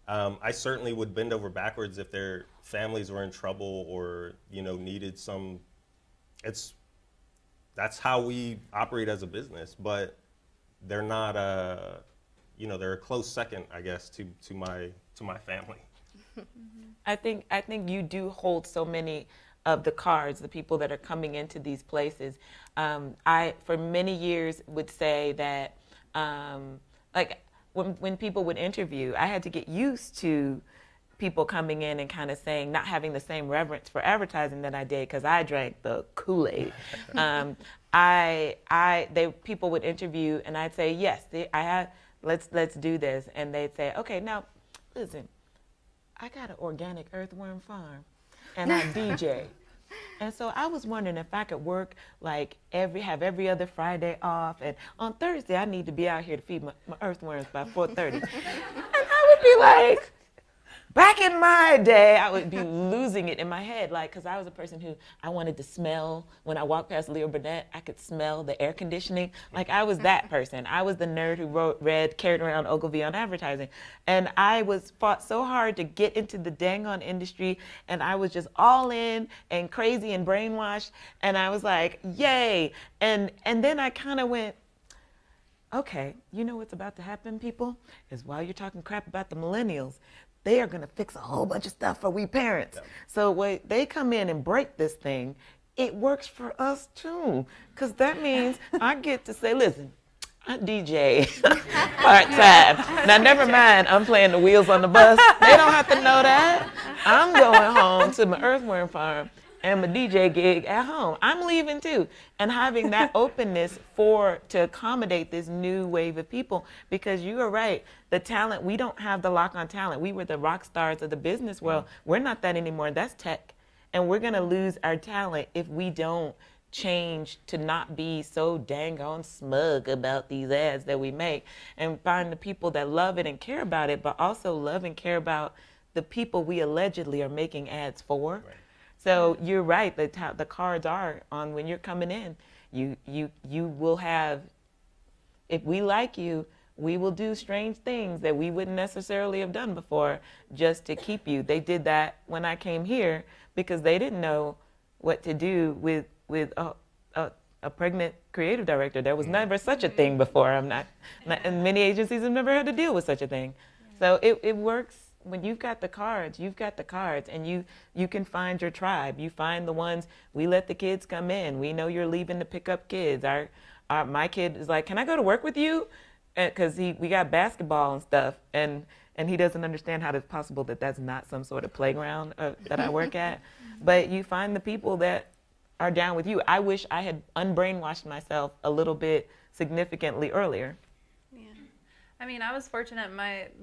I certainly would bend over backwards if their families were in trouble or, you know, needed some, that's how we operate as a business, but they're not you know, they're a close second, I guess, to my family. I think you do hold so many of the cards, the people that are coming into these places. I, for many years, would say that, like, when people would interview, I had to get used to people coming in and kind of saying, not having the same reverence for advertising that I did, because I drank the Kool-Aid. People would interview, and I'd say, yes, let's do this, and they'd say, okay, now listen, I got an organic earthworm farm, and I DJ, and so I was wondering if I could work like have every other Friday off, and on Thursday I need to be out here to feed my earthworms by 4:30, and I would be like. Back in my day, I would be losing it in my head, like, because I was a person who I wanted to smell. When I walked past Leo Burnett, I could smell the air conditioning. Like, I was that person. I was the nerd who carried around Ogilvy on advertising. And I fought so hard to get into the dang on industry, and I was just all in and crazy and brainwashed. And I was like, yay. And then I kind of went, okay, you know what's about to happen, people? Is while you're talking crap about the millennials, they are going to fix a whole bunch of stuff for we parents. Yep. So when they come in and break this thing, it works for us too. Because that means I get to say, listen, I DJ part-time. Now, never mind, I'm playing the wheels on the bus. They don't have to know that. I'm going home to my earthworm farm and my DJ gig at home. I'm leaving too. And having that openness to accommodate this new wave of people, because you are right, the talent, we don't have the lock on talent. We were the rock stars of the business world. We're not that anymore. That's tech. And we're gonna lose our talent if we don't change to not be so dang on smug about these ads that we make, and find the people that love it and care about it, but also love and care about the people we allegedly are making ads for. Right. So you're right, the cards are on when you're coming in. You will have, if we like you, we will do strange things that we wouldn't necessarily have done before just to keep you. They did that when I came here because they didn't know what to do with a pregnant creative director. There was never such a thing before. And many agencies have never had to deal with such a thing. So it works. When you've got the cards, and you can find your tribe. You find the ones, we let the kids come in. We know you're leaving to pick up kids. My kid is like, can I go to work with you? Because we got basketball and stuff, and he doesn't understand how it's possible that that's not some sort of playground that I work at. But you find the people that are down with you. I wish I had unbrainwashed myself a little bit significantly earlier. I mean, I was fortunate.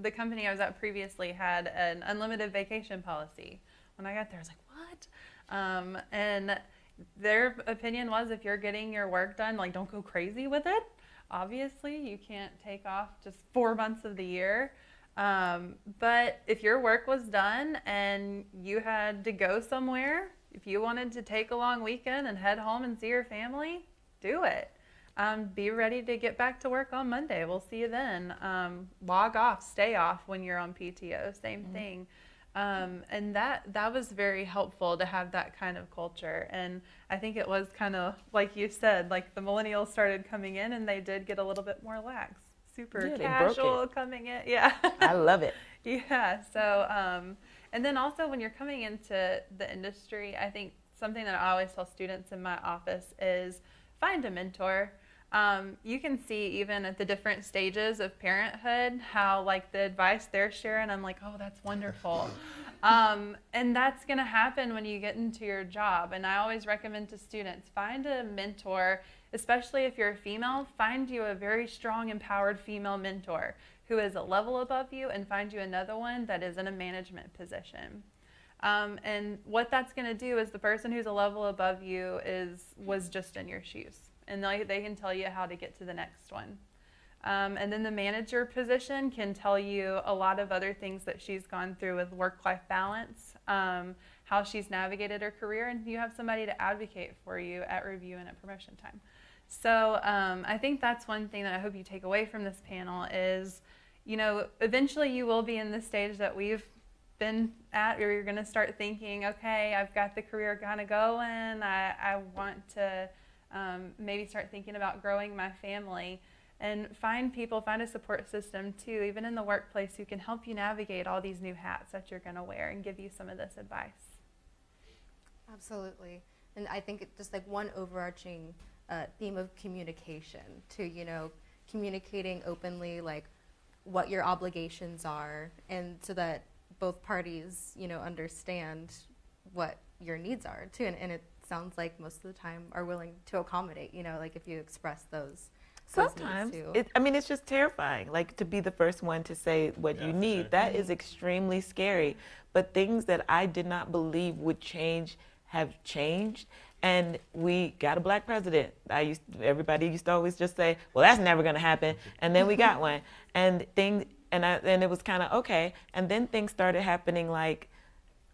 The company I was at previously had an unlimited vacation policy. When I got there, I was like, what? And their opinion was, if you're getting your work done, like, don't go crazy with it. Obviously, you can't take off just 4 months of the year. But if your work was done and you had to go somewhere, if you wanted to take a long weekend and head home and see your family, do it. Be ready to get back to work on Monday. We'll see you then. Log off, stay off when you're on PTO, same thing. And that was very helpful to have that kind of culture. And I think it was kind of, like you said, like the millennials started coming in and they did get a little bit more lax. Super casual coming in. Yeah. I love it. Yeah. So, and then also when you're coming into the industry, I think something that I always tell students in my office is find a mentor. You can see even at the different stages of parenthood how like the advice they're sharing, I'm like, oh, that's wonderful. And that's going to happen when you get into your job. And I always recommend to students, find a mentor, especially if you're a female, find you a very strong, empowered female mentor who is a level above you, and find you another one that is in a management position. And what that's going to do is the person who's a level above you was just in your shoes. And they can tell you how to get to the next one. And then the manager position can tell you a lot of other things that she's gone through with work-life balance, how she's navigated her career, and you have somebody to advocate for you at review and at promotion time. So I think that's one thing that I hope you take away from this panel is, eventually you will be in the stage that we've been at, where you're going to start thinking, okay, I've got the career kind of going, I want to maybe start thinking about growing my family. And find a support system too, even in the workplace, who can help you navigate all these new hats that you're going to wear and give you some of this advice. Absolutely. And I think just like one overarching theme of communication to, communicating openly, like what your obligations are, and so that both parties, understand what your needs are too. And it sounds like most of the time are willing to accommodate, like if you express those. Sometimes, it's just terrifying, like to be the first one to say what you need. Sure. That is extremely scary. But things that I did not believe would change have changed. And we got a black president. Everybody used to always just say, well, that's never going to happen. And then we got one. And it was kind of okay. And then things started happening, like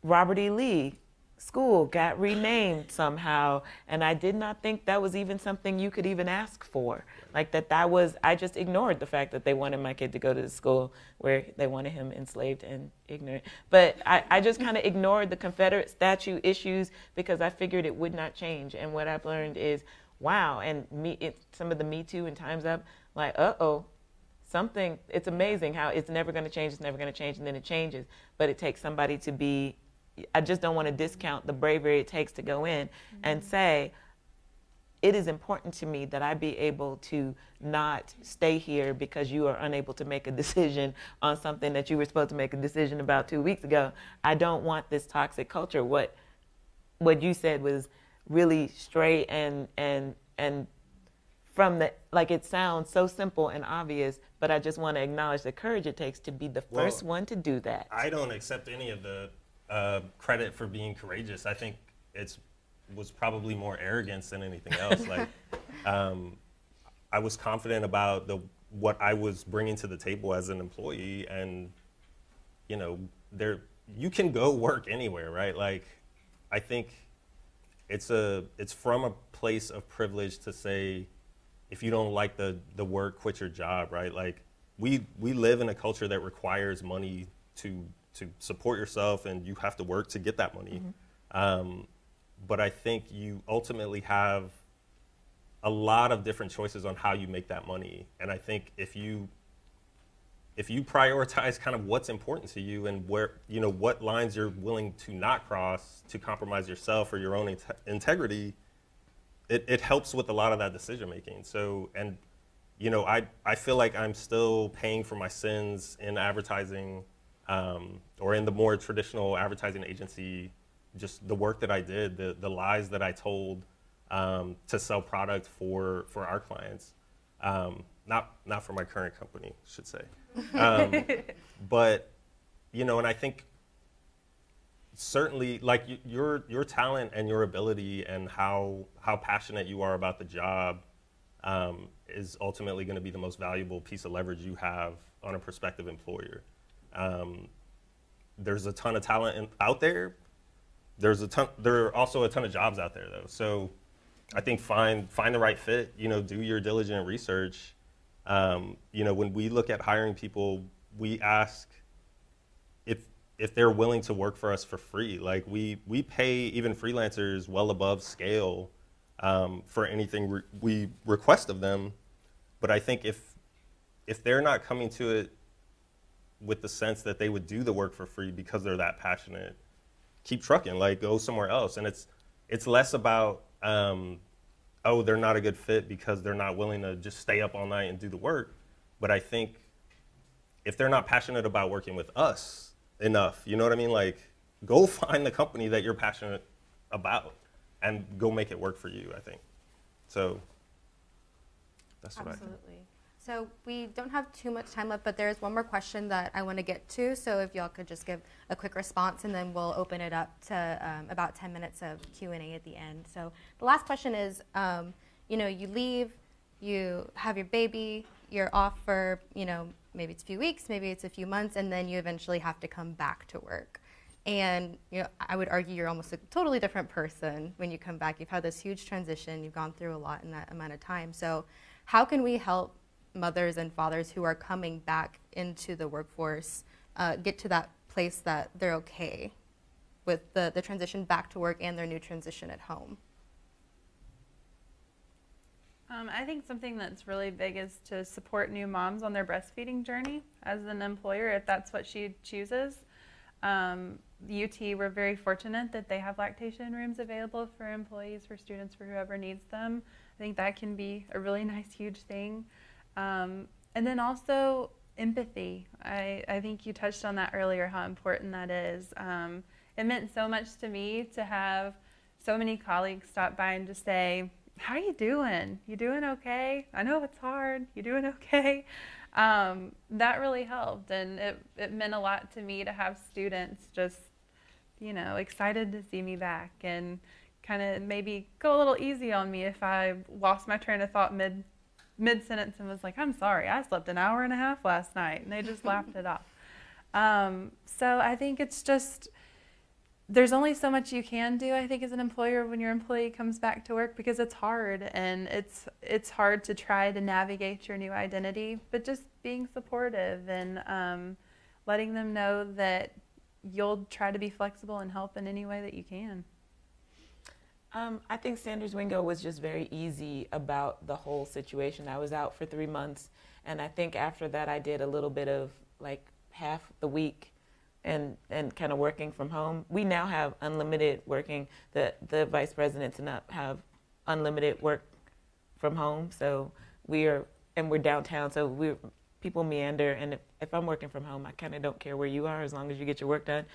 Robert E. Lee School got renamed somehow, and I did not think that was even something you could even ask for. Like I just ignored the fact that they wanted my kid to go to the school where they wanted him enslaved and ignorant. But I just kind of ignored the Confederate statue issues because I figured it would not change. And what I've learned is, wow, and some of the Me Too and Time's Up, like, it's amazing how it's never going to change, and then it changes. But it takes somebody to be, I just don't want to discount the bravery it takes to go in and say, it is important to me that I be able to not stay here because you are unable to make a decision on something that you were supposed to make a decision about 2 weeks ago. I don't want this toxic culture. What you said was really straight and from the, like, it sounds so simple and obvious, but I just want to acknowledge the courage it takes to be the first one to do that. I don't accept any of the credit for being courageous. I think was probably more arrogance than anything else. Like, I was confident about what I was bringing to the table as an employee, and you can go work anywhere, right? Like, I think it's from a place of privilege to say, if you don't like the work, quit your job, right? Like, we live in a culture that requires money to support yourself, and you have to work to get that money. But I think you ultimately have a lot of different choices on how you make that money. And I think if you prioritize kind of what's important to you and where, what lines you're willing to not cross to compromise yourself or your own integrity, it helps with a lot of that decision making. So, and I feel like I'm still paying for my sins in advertising, or in the more traditional advertising agency, just the work that I did, the lies that I told to sell product for our clients. Not for my current company, I should say. But, and I think certainly, like, your talent and your ability and how passionate you are about the job is ultimately going to be the most valuable piece of leverage you have on a prospective employer. There's a ton of talent out there. There are also a ton of jobs out there, though. So I think find the right fit, do your diligent research. When we look at hiring people, we ask if they're willing to work for us for free. Like, we pay even freelancers well above scale for anything we request of them. But I think if they're not coming to it with the sense that they would do the work for free because they're that passionate, keep trucking, like, go somewhere else. And it's less about, they're not a good fit because they're not willing to just stay up all night and do the work. But I think if they're not passionate about working with us enough, you know what I mean? Like, go find the company that you're passionate about and go make it work for you, I think. So that's what I think. Absolutely. So we don't have too much time left, but there's one more question that I want to get to. So if y'all could just give a quick response, and then we'll open it up to about 10 minutes of Q&A at the end. So the last question is, you leave, you have your baby, you're off for, maybe it's a few weeks, maybe it's a few months, and then you eventually have to come back to work. And I would argue you're almost a totally different person when you come back. You've had this huge transition. You've gone through a lot in that amount of time. So how can we help mothers and fathers who are coming back into the workforce get to that place that they're okay with the transition back to work and their new transition at home? I think something that's really big is to support new moms on their breastfeeding journey as an employer, if that's what she chooses. UT, we're very fortunate that they have lactation rooms available for employees, for students, for whoever needs them. I think that can be a really nice, huge thing. And then also empathy. I think you touched on that earlier, how important that is. It meant so much to me to have so many colleagues stop by and just say, how are you doing? You doing okay? I know it's hard. You doing okay? That really helped, and it meant a lot to me to have students just, excited to see me back and kind of maybe go a little easy on me if I lost my train of thought mid-sentence and was like, I'm sorry, I slept an hour and a half last night, and they just laughed it off. So I think it's just, there's only so much you can do, I think, as an employer when your employee comes back to work, because it's hard, and it's hard to try to navigate your new identity, but just being supportive and letting them know that you'll try to be flexible and help in any way that you can. I think Sanders Wingo was just very easy about the whole situation. I was out for 3 months, and I think after that I did a little bit of like half the week and kind of working from home. We now have unlimited working. The vice presidents and up have unlimited work from home. So we're downtown, so people meander, and if I'm working from home, I kind of don't care where you are as long as you get your work done.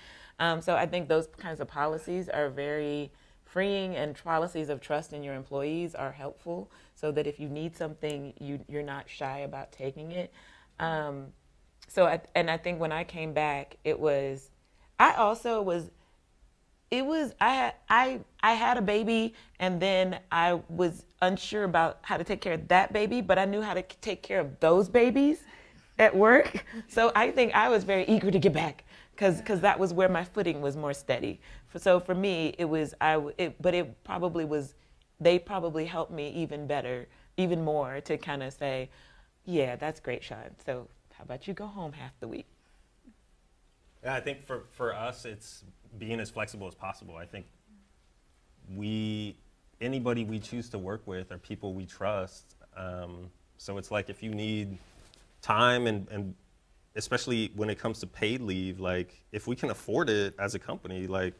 So I think those kinds of policies are very freeing, and policies of trust in your employees are helpful, so that if you need something, you're not shy about taking it. I think when I came back, I had a baby, and then I was unsure about how to take care of that baby, but I knew how to take care of those babies at work. So I think I was very eager to get back, because that was where my footing was more steady. So for me, they probably helped me even more to kind of say, yeah, that's great, Sean. So how about you go home half the week? Yeah, I think for us, it's being as flexible as possible. I think anybody we choose to work with are people we trust. So it's like, if you need time, and especially when it comes to paid leave, like if we can afford it as a company, like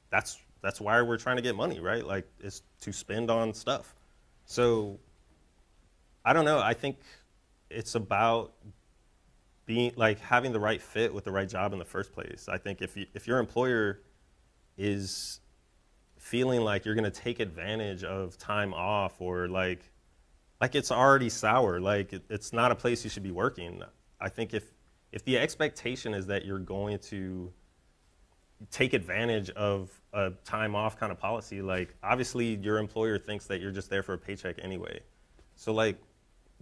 that's why we're trying to get money, right? Like, it's to spend on stuff. So I don't know. I think it's about having the right fit with the right job in the first place. I think if your employer is feeling like you're going to take advantage of time off, or like it's already sour, like it's not a place you should be working. I think if the expectation is that you're going to take advantage of a time off kind of policy, like obviously your employer thinks that you're just there for a paycheck anyway. So like,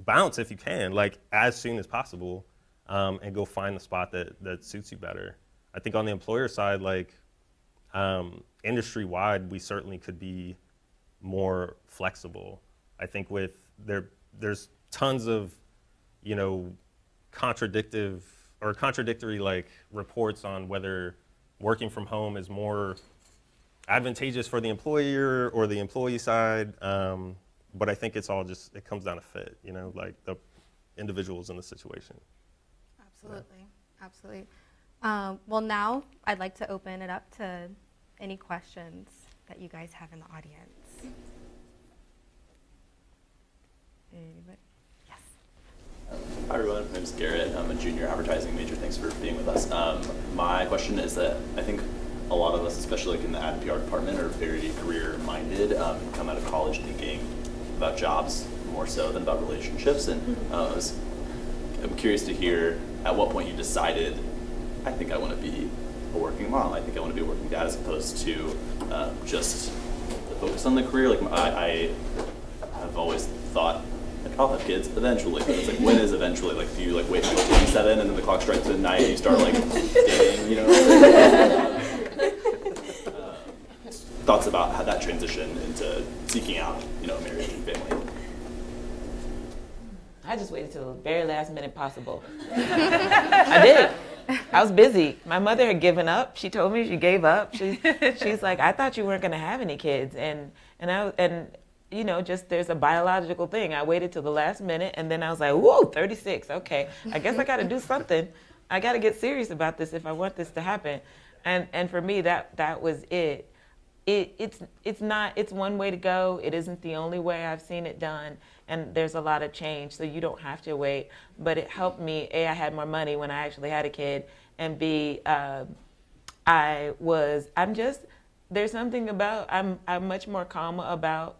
bounce if you can, like as soon as possible, and go find the spot that suits you better. I think on the employer side, like industry-wide, we certainly could be more flexible. I think there's tons of, contradictory like reports on whether working from home is more advantageous for the employer or the employee side. But I think it comes down to fit, like the individuals in the situation. Absolutely, absolutely. Well, now I'd like to open it up to any questions that you guys have in the audience. Anybody? Yes. Hi everyone, my name is Garrett. I'm a junior advertising major. Thanks for being with us. My question is that I think a lot of us, especially like in the ad PR department, are very career-minded, come out of college thinking about jobs more so than about relationships. And I'm curious to hear at what point you decided, I think I want to be a working mom. I think I want to be a working dad, as opposed to just focus on the career. Like I have always thought I'll have kids eventually. But it's like, when is eventually? Like, do you like wait until 27 and then the clock strikes midnight and you start like dating, you know? Thoughts about how that transition into seeking out, you know, marriage and family. I just waited till the very last minute possible. I did. I was busy. My mother had given up. She told me she gave up. She's like, I thought you weren't going to have any kids, and you know, just there's a biological thing. I waited till the last minute, and then I was like, whoa, 36. Okay, I guess I got to do something. I got to get serious about this if I want this to happen. And for me, that was it. It's one way to go. It isn't the only way I've seen it done, and there's a lot of change, so you don't have to wait. But it helped me. A, I had more money when I actually had a kid, and B, there's something about I'm much more calm about,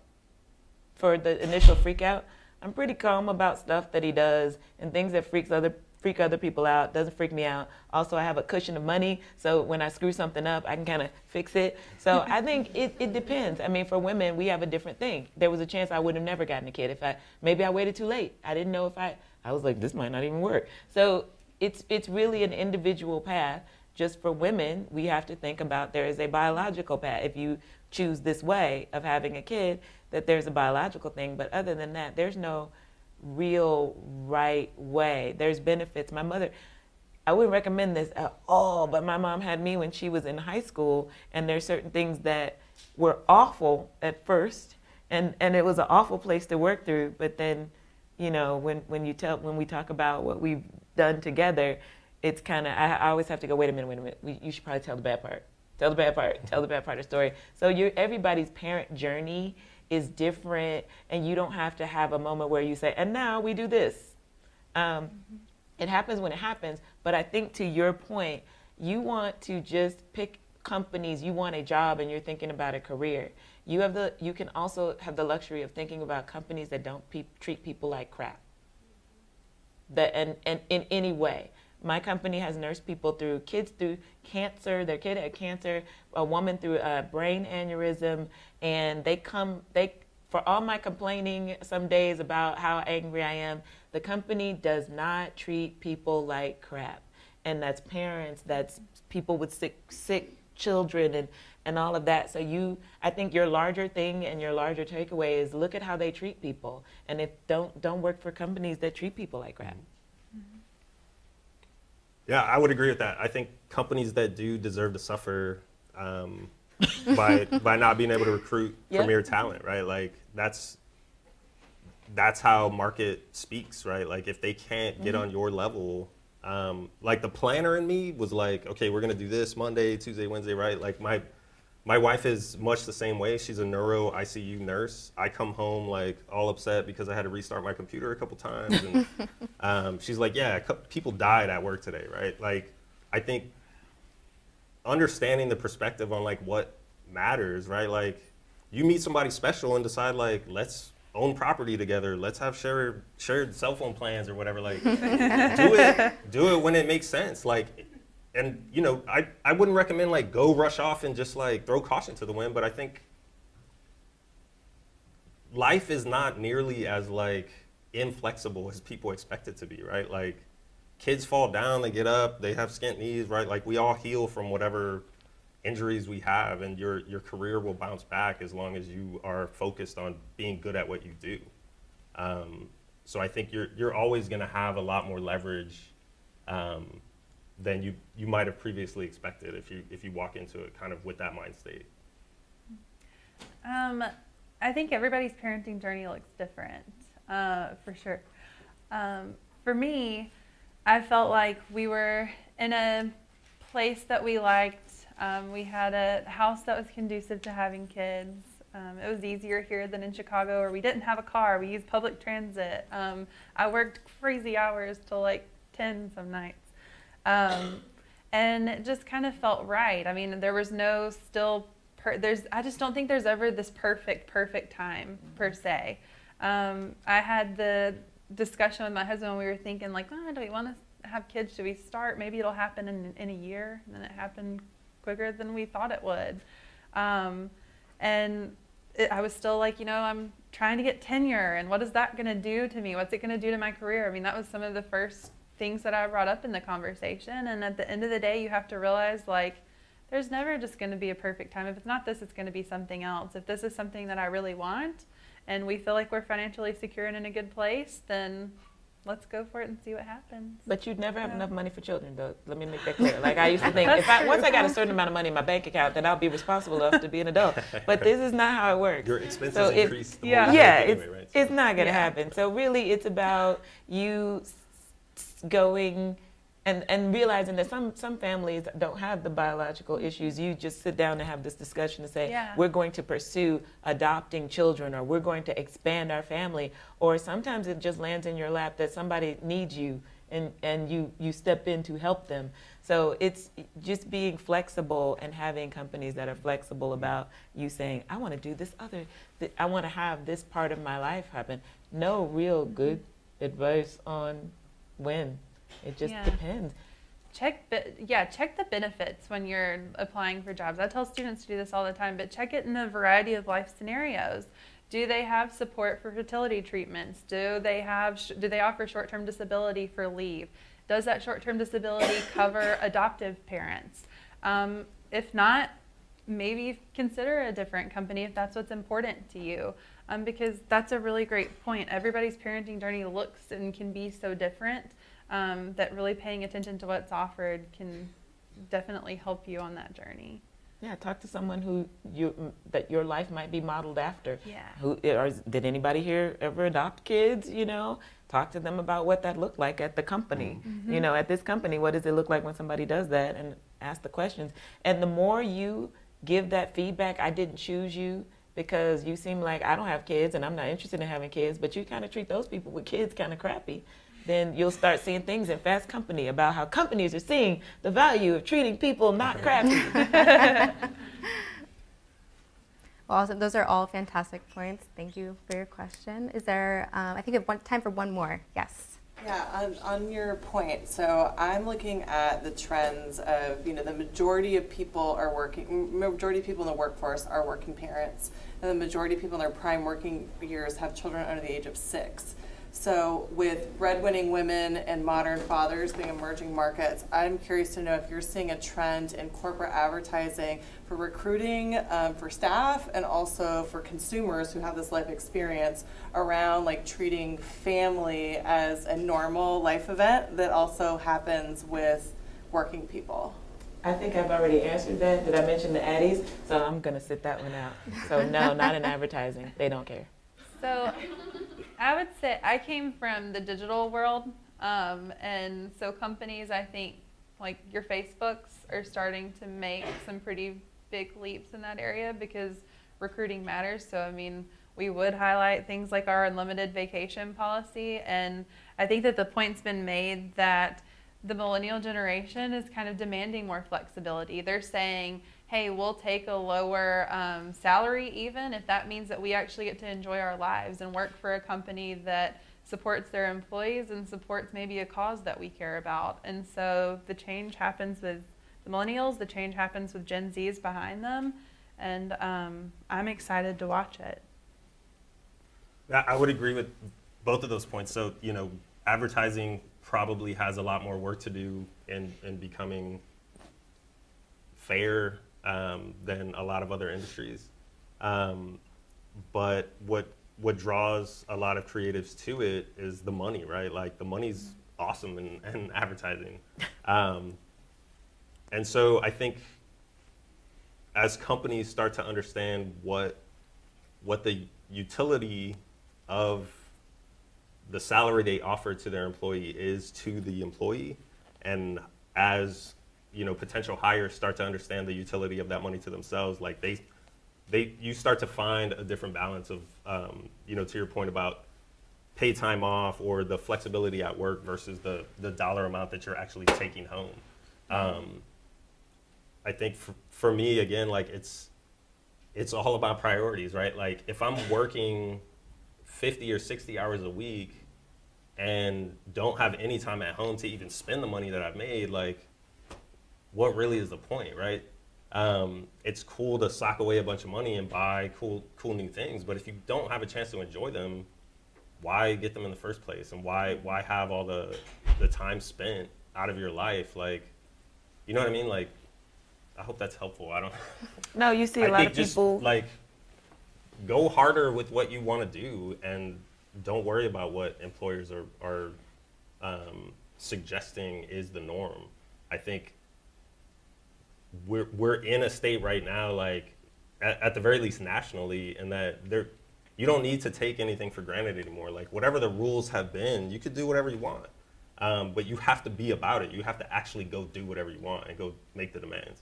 for the initial freak out, I'm pretty calm about stuff that he does and things that freak other people out. Doesn't freak me out. Also, I have a cushion of money, so when I screw something up, I can kind of fix it. So I think it depends. I mean, for women, we have a different thing. There was a chance I would have never gotten a kid if maybe I waited too late. I didn't know if I was like, this might not even work. So it's really an individual path. Just for women, we have to think about there is a biological path. If you choose this way of having a kid, that there's a biological thing. But other than that, there's no real right way. There's benefits. My mother, I wouldn't recommend this at all, but my mom had me when she was in high school, and there's certain things that were awful at first, and it was an awful place to work through. But then, you know, when we talk about what we've done together, it's kind of, I always have to go, wait a minute. You should probably tell the bad part. Tell the bad part of the story. So everybody's parent journey is different, and you don't have to have a moment where you say, and now we do this. It happens when it happens, but I think to your point, you want to just pick companies, you want a job and you're thinking about a career. You can also have the luxury of thinking about companies that don't treat people like crap. And in any way. My company has nursed people through cancer. Their kid had cancer, a woman through a brain aneurysm, and for all my complaining some days about how angry I am, the company does not treat people like crap. And that's parents, that's people with sick children and all of that. So I think your larger thing and your larger takeaway is look at how they treat people. And don't work for companies that treat people like crap. Yeah, I would agree with that. I think companies that do deserve to suffer by not being able to recruit premier talent, right? Like that's how market speaks, right? Like if they can't get on your level, like the planner in me was like, okay, we're gonna do this Monday, Tuesday, Wednesday, right? Like my wife is much the same way. She's a neuro ICU nurse. I come home like all upset because I had to restart my computer a couple times. And she's like, yeah, people died at work today, right? Like, I think understanding the perspective on like what matters, right? Like you meet somebody special and decide like, let's own property together. Let's have shared cell phone plans or whatever. Like do it when it makes sense. Like, and, you know, I wouldn't recommend, like, go rush off and just, like, throw caution to the wind. But I think life is not nearly as, like, inflexible as people expect it to be, right? Like, kids fall down, they get up, they have skint knees, right? Like, we all heal from whatever injuries we have. And your career will bounce back as long as you are focused on being good at what you do. So I think you're always going to have a lot more leverage than you might have previously expected if you walk into it kind of with that mind state. I think everybody's parenting journey looks different, for sure. For me, I felt like we were in a place that we liked. We had a house that was conducive to having kids. It was easier here than in Chicago, where we didn't have a car. We used public transit. I worked crazy hours till like 10 some nights. And it just kind of felt right. I mean, there was no I just don't think there's ever this perfect time per se. I had the discussion with my husband when we were thinking like, oh, do we want to have kids? Should we start? Maybe it'll happen in a year. And then it happened quicker than we thought it would. I was still like, you know, trying to get tenure, and what is that going to do to me? What's it going to do to my career? I mean, that was some of the first things that I brought up in the conversation. And at the end of the day, you have to realize, like, there's never just going to be a perfect time. If it's not this, it's going to be something else. If this is something that I really want and we feel like we're financially secure and in a good place, then let's go for it and see what happens. But you'd never have enough money for children, though. Let me make that clear. Like, I used to think, once I got a certain amount of money in my bank account, then I'll be responsible enough to be an adult. But this is not how it works. Your expenses increase the more yeah, you make anyway, right? It's not going to happen. So really, it's about you going and realizing that some families don't have the biological issues. You just sit down and have this discussion and say, we're going to pursue adopting children, or we're going to expand our family. Or sometimes it just lands in your lap that somebody needs you, and you step in to help them. So it's just being flexible and having companies that are flexible about you saying, I want to do this I want to have this part of my life happen. No real good advice on when. It just depends. Check the benefits when you're applying for jobs. I tell students to do this all the time, but check it in a variety of life scenarios. Do they have support for fertility treatments? Do they offer short-term disability for leave? Does that short-term disability cover adoptive parents? If not, maybe consider a different company if that's what's important to you. Because that's a really great point. Everybody's parenting journey looks and can be so different. That really paying attention to what's offered can definitely help you on that journey. Yeah, talk to someone that your life might be modeled after. Yeah. Did anybody here ever adopt kids? Talk to them about what that looked like at the company. Mm-hmm. At this company, what does it look like when somebody does that? And ask the questions. And the more you give that feedback, I didn't choose you because you seem like I don't have kids and I'm not interested in having kids, but you kind of treat those people with kids kind of crappy. Then you'll start seeing things in Fast Company about how companies are seeing the value of treating people not crappy. Well, awesome. Those are all fantastic points. Thank you for your question. Is there, I think we have time for one more. Yes. Yeah, on your point, so I'm looking at the trends of, the majority of people in the workforce are working parents, and the majority of people in their prime working years have children under the age of 6. So with breadwinning women and modern fathers being emerging markets, I'm curious to know if you're seeing a trend in corporate advertising for recruiting for staff and also for consumers who have this life experience around like treating family as a normal life event that also happens with working people. I think I've already answered that. Did I mention the Addies? So I'm going to sit that one out. So no, not in advertising. They don't care. So I would say I came from the digital world, and so companies, I think, like your Facebooks are starting to make some pretty big leaps in that area because recruiting matters. So, I mean, we would highlight things like our unlimited vacation policy, and I think that the point's been made that the millennial generation is kind of demanding more flexibility. They're saying, hey, we'll take a lower salary even if that means that we actually get to enjoy our lives and work for a company that supports their employees and supports maybe a cause that we care about. And so the change happens with the millennials, the change happens with Gen Zs behind them, and I'm excited to watch it. I would agree with both of those points. So, advertising probably has a lot more work to do in becoming fair than a lot of other industries. But what draws a lot of creatives to it is the money, right? Like the money's awesome in advertising. And so I think as companies start to understand what the utility of the salary they offer to their employee is to the employee, and as potential hires start to understand the utility of that money to themselves, like you start to find a different balance of to your point about paid time off or the flexibility at work versus the dollar amount that you're actually taking home. I think for me, again, like it's all about priorities, right? Like if I'm working 50 or 60 hours a week and don't have any time at home to even spend the money that I've made, like what really is the point, right? It's cool to sock away a bunch of money and buy cool new things, but if you don't have a chance to enjoy them, why get them in the first place? And why have all the time spent out of your life? Like, you know what I mean? Like, I hope that's helpful. I don't. No, you see a lot of people. Just, like, go harder with what you want to do, and don't worry about what employers are suggesting is the norm. I think we're in a state right now, like at the very least nationally, and that you don't need to take anything for granted anymore. Like, whatever the rules have been, you could do whatever you want, but you have to be about it. You have to actually go do whatever you want and go make the demands.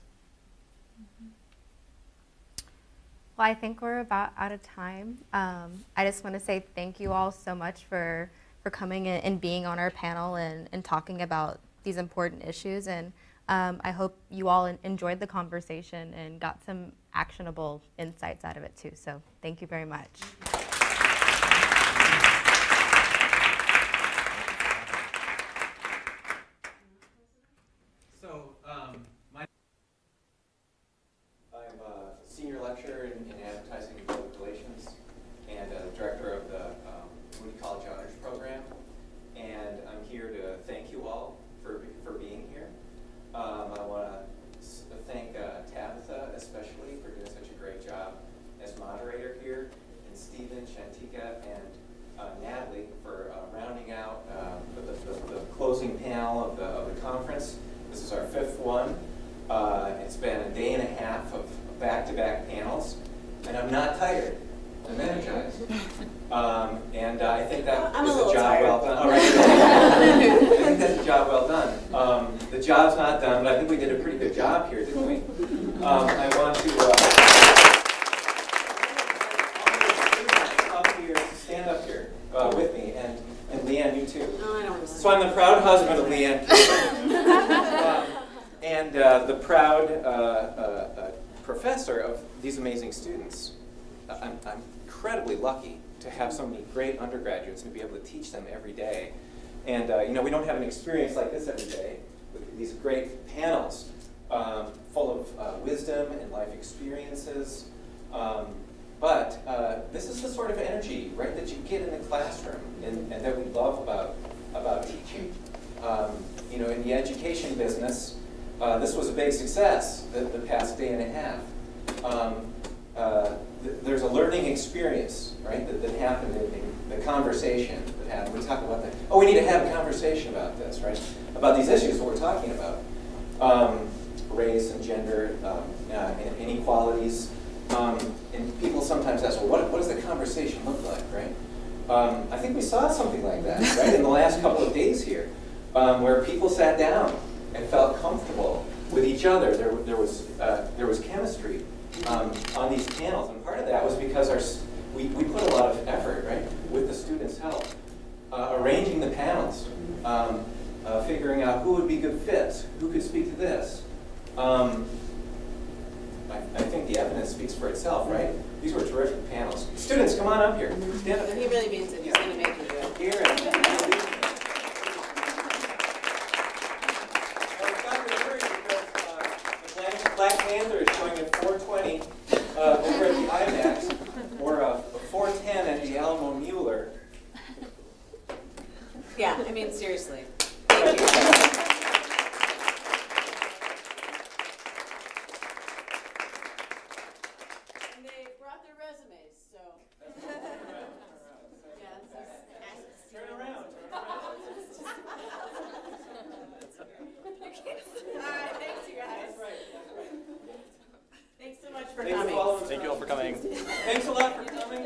Well, I think we're about out of time. I just want to say thank you all so much for coming in and being on our panel and talking about these important issues. And I hope you all enjoyed the conversation and got some actionable insights out of it too. So thank you very much. So I'm a senior lecturer in advertising and public relations and director of the Moody College Honors Program. And I'm here to thank you all for being here. I want to thank Tabitha especially for doing such a great job as moderator here, and Steven, Shanteka, and Natalie for rounding out the closing panel of the conference. This is our 5th one. It's been a day and a half of back-to-back panels, and I'm not tired. I'm energized. And I think that is a job well done. All right. I think that's a job well done. The job's not done, but I think we did a pretty good job here, didn't we? I want to stand up here with me, and Leanne, you too. No, I don't. So I'm the proud husband of Leanne, and the proud professor of these amazing students. I'm incredibly lucky to have so many great undergraduates and to be able to teach them every day. And you know, we don't have an experience like this every day with these great panels full of wisdom and life experiences. But this is the sort of energy, right, that you get in the classroom and that we love about teaching. You know, in the education business, this was a big success the past day and a half. There's a learning experience, right, that happened in the conversation that happened. We talk about that. Oh, we need to have a conversation about this, right? About these issues that we're talking about. Race and gender, and inequalities. And people sometimes ask, well, what does the conversation look like, right? I think we saw something like that, right, in the last couple of days here, where people sat down and felt comfortable with each other. There was chemistry on these panels, and part of that was because we put a lot of effort, right, with the students' help, arranging the panels, figuring out who would be good fits, who could speak to this. I think the evidence speaks for itself, right? These were terrific panels. Students, come on up here. Stand up. He really means it. He's going to make you do it. Here. Black Panther is showing at 4:20 over at the IMAX, or 4:10 at the Alamo Mueller. Yeah, I mean, seriously. Thank you. And they brought their resumes, so. Turn around. All right, thanks, you guys. Thanks so much for Thanks coming. Thank you all for coming. Thanks a lot for coming.